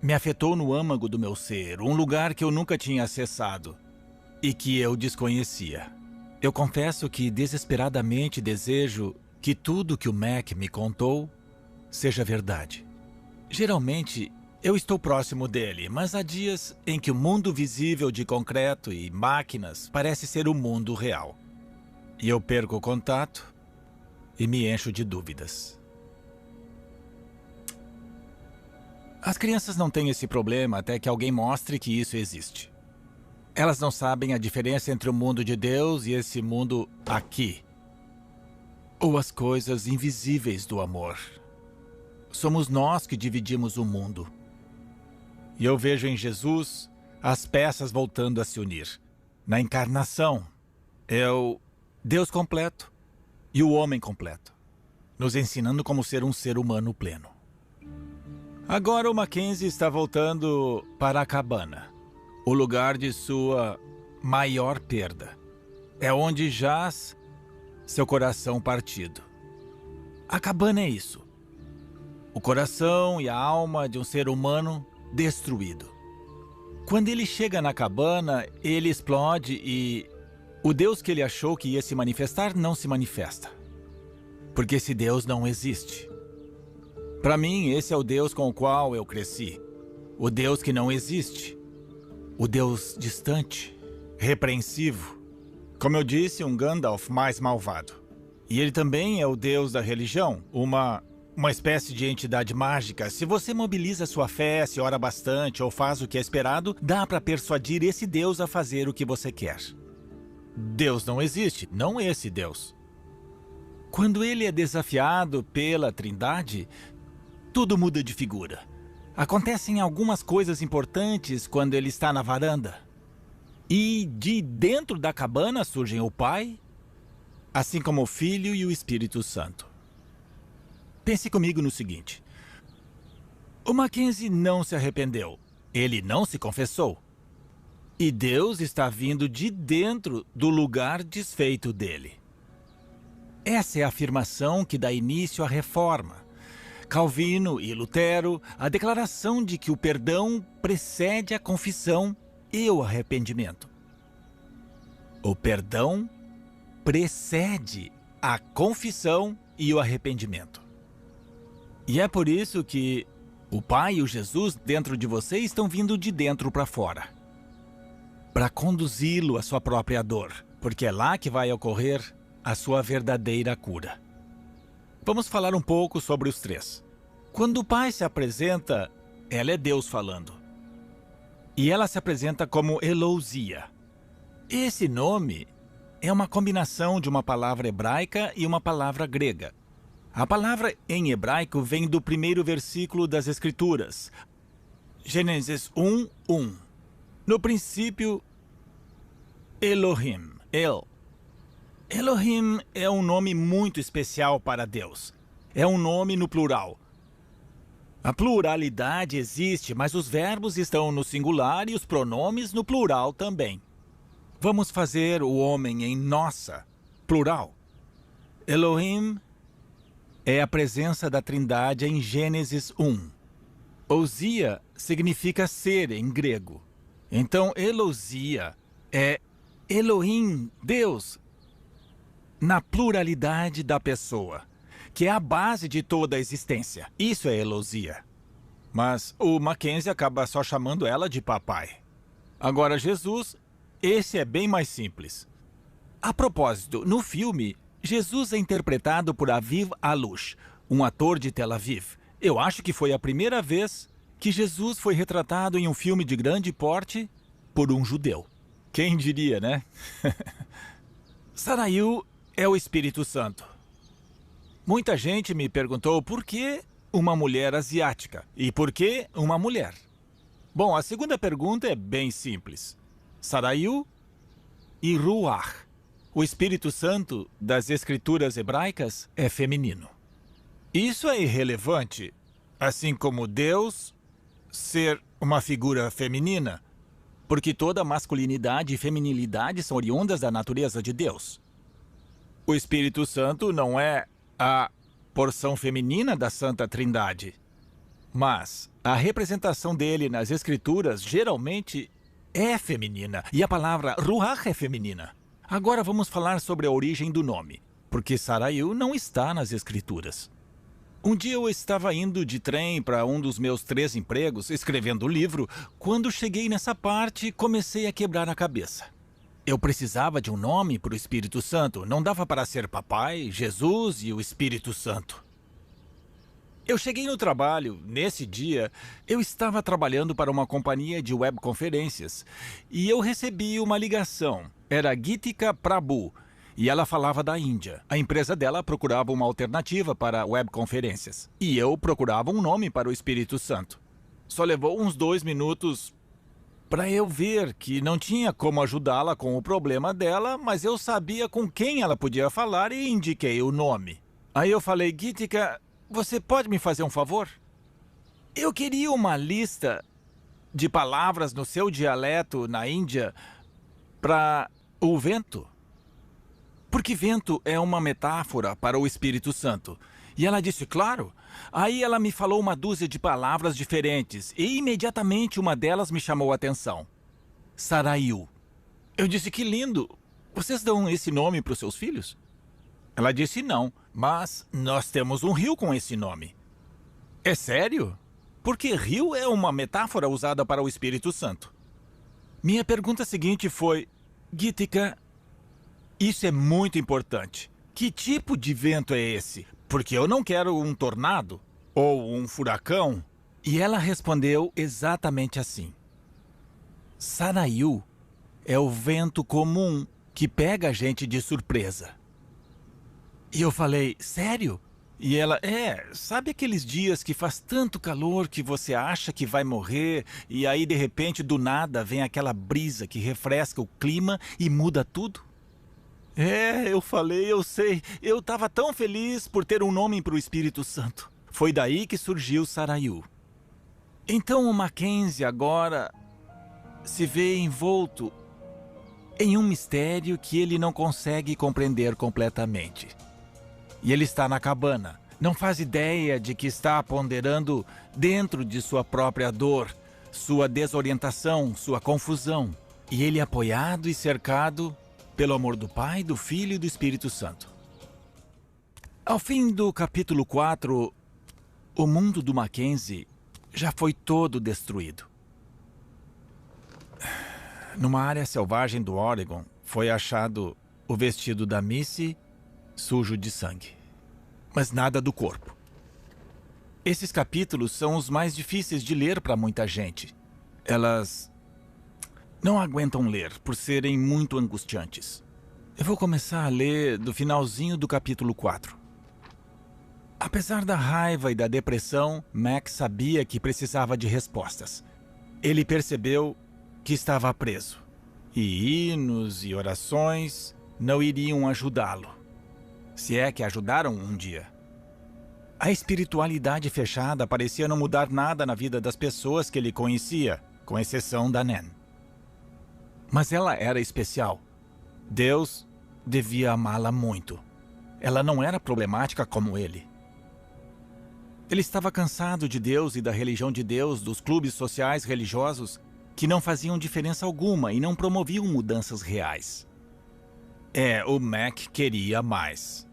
me afetou no âmago do meu ser, um lugar que eu nunca tinha acessado e que eu desconhecia. Eu confesso que desesperadamente desejo que tudo que o Mac me contou seja verdade. Geralmente, eu estou próximo dele, mas há dias em que o mundo visível de concreto e máquinas parece ser o mundo real. E eu perco o contato e me encho de dúvidas. As crianças não têm esse problema até que alguém mostre que isso existe. Elas não sabem a diferença entre o mundo de Deus e esse mundo aqui. Ou as coisas invisíveis do amor. Somos nós que dividimos o mundo. E eu vejo em Jesus as peças voltando a se unir. Na encarnação, é o Deus completo e o homem completo, nos ensinando como ser um ser humano pleno. Agora o Mackenzie está voltando para a cabana, o lugar de sua maior perda. É onde jaz seu coração partido. A cabana é isso. O coração e a alma de um ser humano destruído. Quando ele chega na cabana, ele explode e o Deus que ele achou que ia se manifestar não se manifesta. Porque esse Deus não existe. Para mim, esse é o Deus com o qual eu cresci. O Deus que não existe. O Deus distante, repreensivo. Como eu disse, um Gandalf mais malvado. E ele também é o Deus da religião, uma espécie de entidade mágica. Se você mobiliza sua fé, se ora bastante ou faz o que é esperado, dá para persuadir esse Deus a fazer o que você quer. Deus não existe, não esse Deus. Quando ele é desafiado pela Trindade, tudo muda de figura. Acontecem algumas coisas importantes quando ele está na varanda. E de dentro da cabana surgem o Pai, assim como o Filho e o Espírito Santo. Pense comigo no seguinte. O Mackenzie não se arrependeu. Ele não se confessou. E Deus está vindo de dentro do lugar desfeito dele. Essa é a afirmação que dá início à reforma. Calvino e Lutero, a declaração de que o perdão precede a confissão e o arrependimento. O perdão precede a confissão e o arrependimento. E é por isso que o Pai e o Jesus dentro de você estão vindo de dentro para fora. Para conduzi-lo à sua própria dor, porque é lá que vai ocorrer a sua verdadeira cura. Vamos falar um pouco sobre os três. Quando o Pai se apresenta, ela é Deus falando. E ela se apresenta como Elousia. Esse nome é uma combinação de uma palavra hebraica e uma palavra grega. A palavra em hebraico vem do primeiro versículo das Escrituras. Gênesis 1:1. No princípio, Elohim, El. Elohim é um nome muito especial para Deus. É um nome no plural. A pluralidade existe, mas os verbos estão no singular e os pronomes no plural também. Vamos fazer o homem em nossa, plural. Elohim é a presença da Trindade em Gênesis 1. Ousia significa ser em grego. Então, Elousia é Elohim, Deus, na pluralidade da pessoa, que é a base de toda a existência. Isso é Elousia. Mas o Mackenzie acaba só chamando ela de papai. Agora, Jesus, esse é bem mais simples. A propósito, no filme, Jesus é interpretado por Aviv Alush, um ator de Tel Aviv. Eu acho que foi a primeira vez que Jesus foi retratado em um filme de grande porte por um judeu. Quem diria, né? Sarayu é o Espírito Santo. Muita gente me perguntou por que uma mulher asiática e por que uma mulher. Bom, a segunda pergunta é bem simples. Sarayu e Ruach, o Espírito Santo das Escrituras hebraicas, é feminino. Isso é irrelevante, assim como Deus ser uma figura feminina, porque toda masculinidade e feminilidade são oriundas da natureza de Deus. O Espírito Santo não é a porção feminina da Santa Trindade, mas a representação dele nas Escrituras geralmente é feminina, e a palavra Ruach é feminina. Agora vamos falar sobre a origem do nome, porque Sarayu não está nas Escrituras. Um dia eu estava indo de trem para um dos meus 3 empregos, escrevendo o livro. Quando cheguei nessa parte, comecei a quebrar a cabeça. Eu precisava de um nome para o Espírito Santo. Não dava para ser Papai, Jesus e o Espírito Santo. Eu cheguei no trabalho. Nesse dia, eu estava trabalhando para uma companhia de webconferências e eu recebi uma ligação. Era Gitika Prabhu. E ela falava da Índia. A empresa dela procurava uma alternativa para webconferências. E eu procurava um nome para o Espírito Santo. Só levou uns 2 minutos para eu ver que não tinha como ajudá-la com o problema dela, mas eu sabia com quem ela podia falar e indiquei o nome. Aí eu falei, Gitika, você pode me fazer um favor? Eu queria uma lista de palavras no seu dialeto na Índia para o vento. Porque vento é uma metáfora para o Espírito Santo. E ela disse, claro. Aí ela me falou uma dúzia de palavras diferentes e imediatamente uma delas me chamou a atenção. Sarayu. Eu disse, que lindo. Vocês dão esse nome para os seus filhos? Ela disse, não, mas nós temos um rio com esse nome. É sério? Porque rio é uma metáfora usada para o Espírito Santo. Minha pergunta seguinte foi, Gitika, isso é muito importante. Que tipo de vento é esse? Porque eu não quero um tornado ou um furacão. E ela respondeu exatamente assim. Sarayu é o vento comum que pega a gente de surpresa. E eu falei, sério? E ela, sabe aqueles dias que faz tanto calor que você acha que vai morrer e aí de repente do nada vem aquela brisa que refresca o clima e muda tudo? Eu falei, eu sei. Eu estava tão feliz por ter um nome para o Espírito Santo. Foi daí que surgiu Sarayu. Então o Mackenzie agora se vê envolto em um mistério que ele não consegue compreender completamente. E ele está na cabana. Não faz ideia de que está ponderando dentro de sua própria dor, sua desorientação, sua confusão. E ele é apoiado e cercado pelo amor do Pai, do Filho e do Espírito Santo. Ao fim do capítulo 4, o mundo do Mackenzie já foi todo destruído. Numa área selvagem do Oregon, foi achado o vestido da Missy sujo de sangue. Mas nada do corpo. Esses capítulos são os mais difíceis de ler para muita gente. Elas não aguentam ler por serem muito angustiantes. Eu vou começar a ler do finalzinho do capítulo 4. Apesar da raiva e da depressão, Mac sabia que precisava de respostas. Ele percebeu que estava preso. E hinos e orações não iriam ajudá-lo. Se é que ajudaram um dia. A espiritualidade fechada parecia não mudar nada na vida das pessoas que ele conhecia, com exceção da Nan. Mas ela era especial. Deus devia amá-la muito. Ela não era problemática como ele. Ele estava cansado de Deus e da religião de Deus, dos clubes sociais religiosos que não faziam diferença alguma e não promoviam mudanças reais. O Mac queria mais.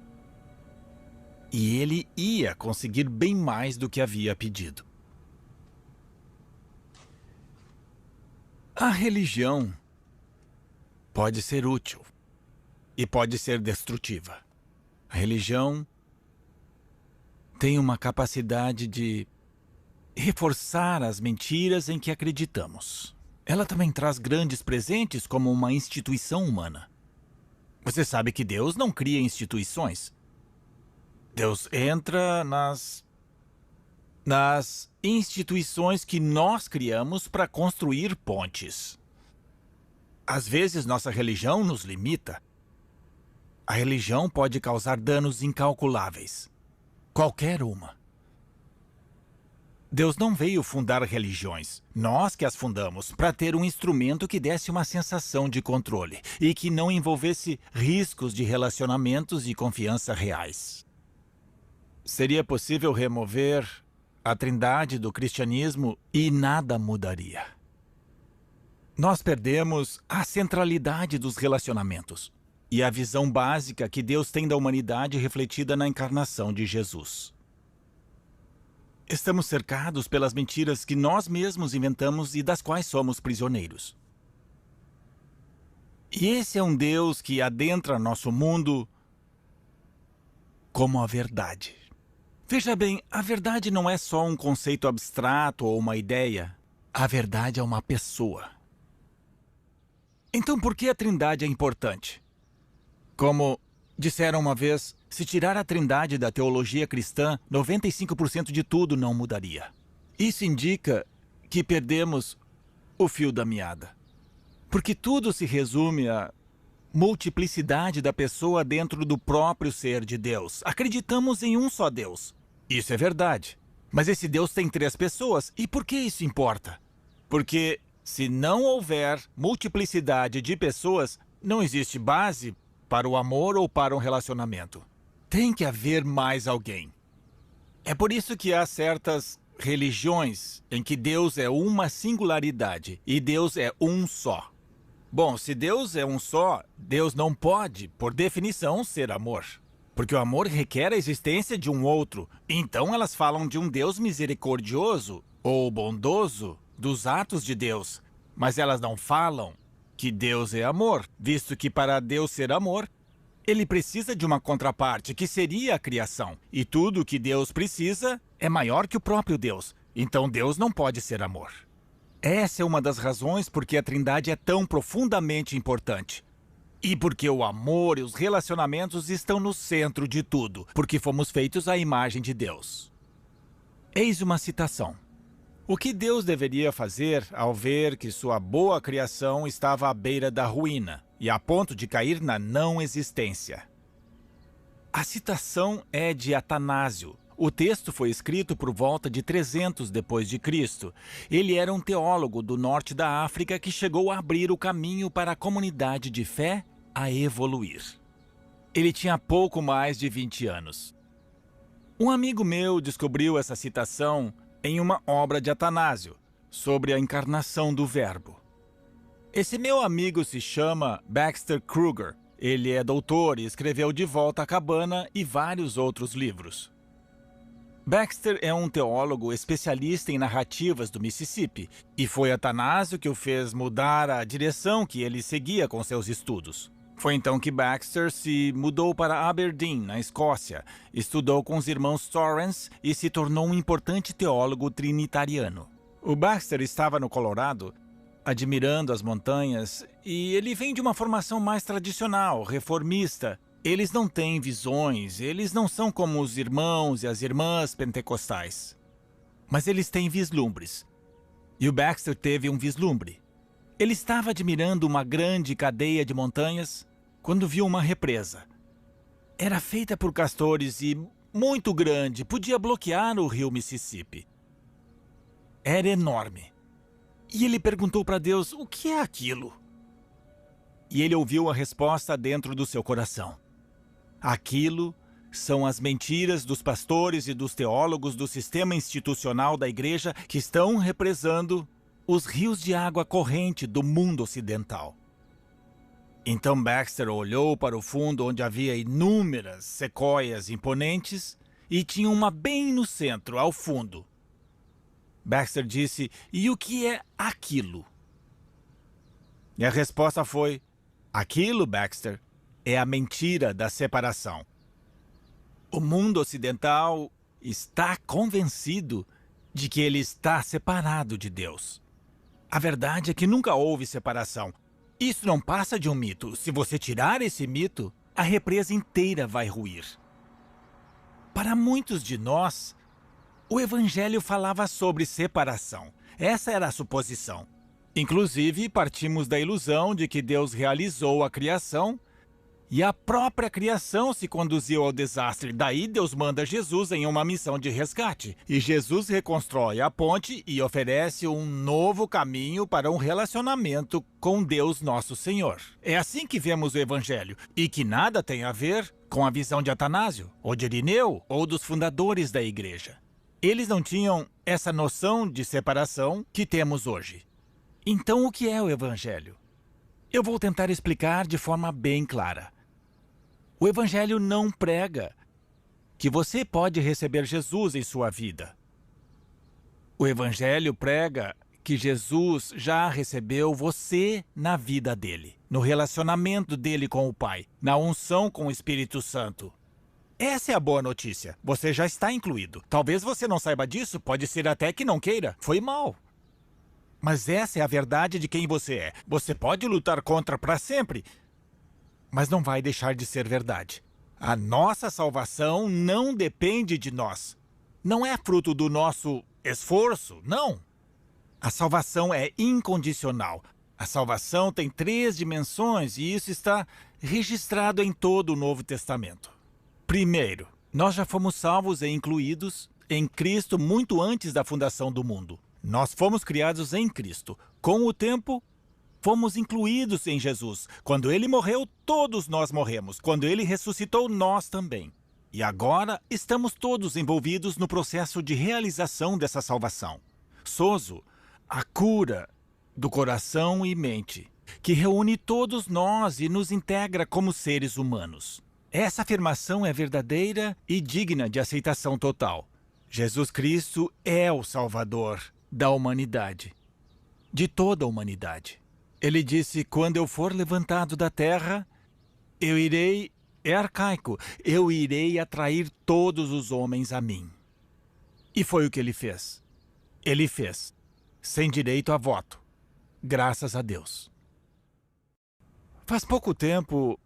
E ele ia conseguir bem mais do que havia pedido. A religião pode ser útil e pode ser destrutiva. A religião tem uma capacidade de reforçar as mentiras em que acreditamos. Ela também traz grandes presentes como uma instituição humana. Você sabe que Deus não cria instituições. Deus entra nas instituições que nós criamos para construir pontes. Às vezes, nossa religião nos limita. A religião pode causar danos incalculáveis. Qualquer uma. Deus não veio fundar religiões. Nós que as fundamos para ter um instrumento que desse uma sensação de controle e que não envolvesse riscos de relacionamentos e confiança reais. Seria possível remover a trindade do cristianismo e nada mudaria. Nós perdemos a centralidade dos relacionamentos e a visão básica que Deus tem da humanidade refletida na encarnação de Jesus. Estamos cercados pelas mentiras que nós mesmos inventamos e das quais somos prisioneiros. E esse é um Deus que adentra nosso mundo como a verdade. Veja bem, a verdade não é só um conceito abstrato ou uma ideia. A verdade é uma pessoa. Então, por que a Trindade é importante? Como disseram uma vez, se tirar a Trindade da teologia cristã, 95% de tudo não mudaria. Isso indica que perdemos o fio da meada. Porque tudo se resume à multiplicidade da pessoa dentro do próprio ser de Deus. Acreditamos em um só Deus. Isso é verdade. Mas esse Deus tem 3 pessoas. E por que isso importa? Porque se não houver multiplicidade de pessoas, não existe base para o amor ou para um relacionamento. Tem que haver mais alguém. É por isso que há certas religiões em que Deus é uma singularidade e Deus é um só. Bom, se Deus é um só, Deus não pode, por definição, ser amor. Porque o amor requer a existência de um outro. Então elas falam de um Deus misericordioso ou bondoso dos atos de Deus. Mas elas não falam que Deus é amor, visto que para Deus ser amor, ele precisa de uma contraparte, que seria a criação. E tudo que Deus precisa é maior que o próprio Deus. Então Deus não pode ser amor. Essa é uma das razões por que a Trindade é tão profundamente importante. E porque o amor e os relacionamentos estão no centro de tudo, porque fomos feitos à imagem de Deus. Eis uma citação. O que Deus deveria fazer ao ver que sua boa criação estava à beira da ruína e a ponto de cair na não existência? A citação é de Atanásio. O texto foi escrito por volta de 300 depois de Cristo. Ele era um teólogo do norte da África que chegou a abrir o caminho para a comunidade de fé a evoluir. Ele tinha pouco mais de 20 anos. Um amigo meu descobriu essa citação em uma obra de Atanásio, sobre a encarnação do Verbo. Esse meu amigo se chama Baxter Kruger. Ele é doutor e escreveu De Volta à Cabana e vários outros livros. Baxter é um teólogo especialista em narrativas do Mississippi, e foi Atanásio que o fez mudar a direção que ele seguia com seus estudos. Foi então que Baxter se mudou para Aberdeen, na Escócia, estudou com os irmãos Torrance e se tornou um importante teólogo trinitariano. O Baxter estava no Colorado, admirando as montanhas, e ele vem de uma formação mais tradicional, reformista. Eles não têm visões, eles não são como os irmãos e as irmãs pentecostais. Mas eles têm vislumbres. E o Baxter teve um vislumbre. Ele estava admirando uma grande cadeia de montanhas quando viu uma represa. Era feita por castores e muito grande, podia bloquear o rio Mississippi. Era enorme. E ele perguntou para Deus, o que é aquilo? E ele ouviu a resposta dentro do seu coração. Aquilo são as mentiras dos pastores e dos teólogos do sistema institucional da igreja que estão represando os rios de água corrente do mundo ocidental. Então Baxter olhou para o fundo onde havia inúmeras sequoias imponentes e tinha uma bem no centro, ao fundo. Baxter disse, e o que é aquilo? E a resposta foi: aquilo, Baxter, é a mentira da separação. O mundo ocidental está convencido de que ele está separado de Deus. A verdade é que nunca houve separação. Isso não passa de um mito. Se você tirar esse mito, a represa inteira vai ruir. Para muitos de nós, o Evangelho falava sobre separação. Essa era a suposição. Inclusive, partimos da ilusão de que Deus realizou a criação e a própria criação se conduziu ao desastre. Daí Deus manda Jesus em uma missão de resgate. E Jesus reconstrói a ponte e oferece um novo caminho para um relacionamento com Deus nosso Senhor. É assim que vemos o Evangelho, e que nada tem a ver com a visão de Atanásio, ou de Irineu, ou dos fundadores da igreja. Eles não tinham essa noção de separação que temos hoje. Então, o que é o Evangelho? Eu vou tentar explicar de forma bem clara. O Evangelho não prega que você pode receber Jesus em sua vida. O Evangelho prega que Jesus já recebeu você na vida dele, no relacionamento dele com o Pai, na unção com o Espírito Santo. Essa é a boa notícia. Você já está incluído. Talvez você não saiba disso, pode ser até que não queira. Foi mal. Mas essa é a verdade de quem você é. Você pode lutar contra para sempre, mas não vai deixar de ser verdade. A nossa salvação não depende de nós. Não é fruto do nosso esforço, não. A salvação é incondicional. A salvação tem 3 dimensões e isso está registrado em todo o Novo Testamento. Primeiro, nós já fomos salvos e incluídos em Cristo muito antes da fundação do mundo. Nós fomos criados em Cristo. Com o tempo, fomos incluídos em Jesus. Quando ele morreu, todos nós morremos. Quando ele ressuscitou, nós também. E agora estamos todos envolvidos no processo de realização dessa salvação. Sozo, a cura do coração e mente, que reúne todos nós e nos integra como seres humanos. Essa afirmação é verdadeira e digna de aceitação total. Jesus Cristo é o Salvador da humanidade, de toda a humanidade. Ele disse: quando eu for levantado da terra, eu irei, é arcaico, eu irei atrair todos os homens a mim. E foi o que ele fez. Ele fez, sem direito a voto, graças a Deus. Faz pouco tempo,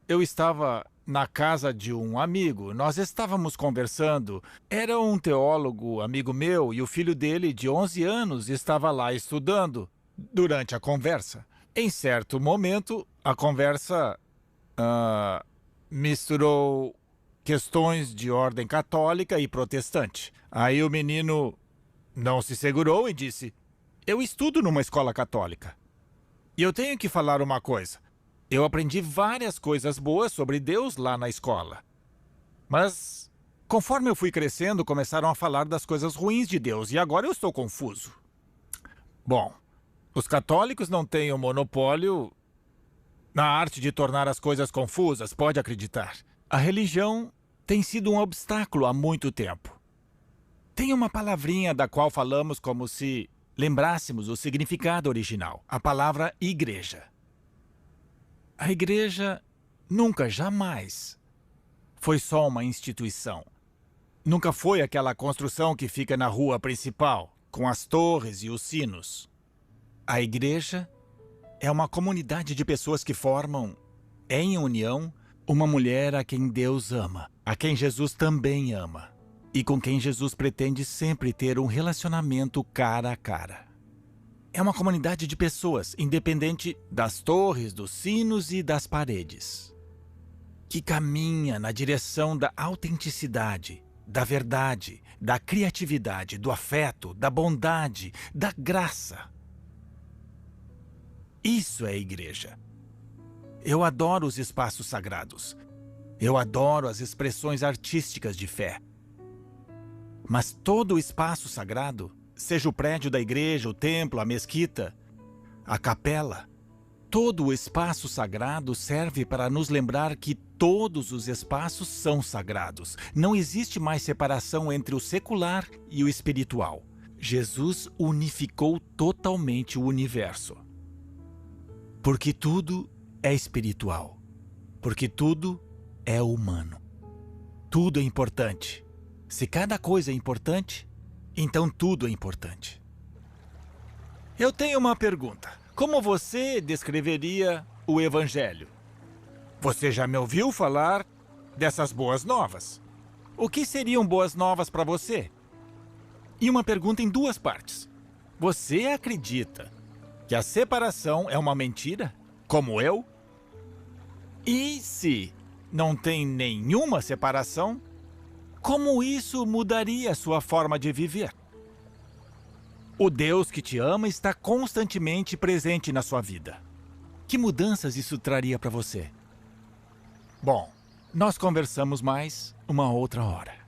eu estava na casa de um amigo. Nós estávamos conversando. Era um teólogo, amigo meu, e o filho dele, de 11 anos, estava lá estudando. Durante a conversa, em certo momento, a conversa misturou questões de ordem católica e protestante. Aí o menino não se segurou e disse: eu estudo numa escola católica. E eu tenho que falar uma coisa. Eu aprendi várias coisas boas sobre Deus lá na escola. Mas, conforme eu fui crescendo, começaram a falar das coisas ruins de Deus, e agora eu estou confuso. Bom, os católicos não têm o monopólio na arte de tornar as coisas confusas, pode acreditar. A religião tem sido um obstáculo há muito tempo. Tem uma palavrinha da qual falamos como se lembrássemos o significado original, a palavra igreja. A igreja nunca, jamais, foi só uma instituição. Nunca foi aquela construção que fica na rua principal, com as torres e os sinos. A igreja é uma comunidade de pessoas que formam, em união, uma mulher a quem Deus ama, a quem Jesus também ama, e com quem Jesus pretende sempre ter um relacionamento cara a cara. É uma comunidade de pessoas, independente das torres, dos sinos e das paredes, que caminha na direção da autenticidade, da verdade, da criatividade, do afeto, da bondade, da graça. Isso é igreja. Eu adoro os espaços sagrados. Eu adoro as expressões artísticas de fé. Mas todo o espaço sagrado, seja o prédio da igreja, o templo, a mesquita, a capela, todo o espaço sagrado serve para nos lembrar que todos os espaços são sagrados. Não existe mais separação entre o secular e o espiritual. Jesus unificou totalmente o universo. Porque tudo é espiritual. Porque tudo é humano. Tudo é importante. Se cada coisa é importante, então tudo é importante. Eu tenho uma pergunta. Como você descreveria o Evangelho? Você já me ouviu falar dessas boas novas? O que seriam boas novas para você? E uma pergunta em duas partes. Você acredita que a separação é uma mentira, como eu? E se não tem nenhuma separação, como isso mudaria a sua forma de viver? O Deus que te ama está constantemente presente na sua vida. Que mudanças isso traria para você? Bom, nós conversamos mais uma outra hora.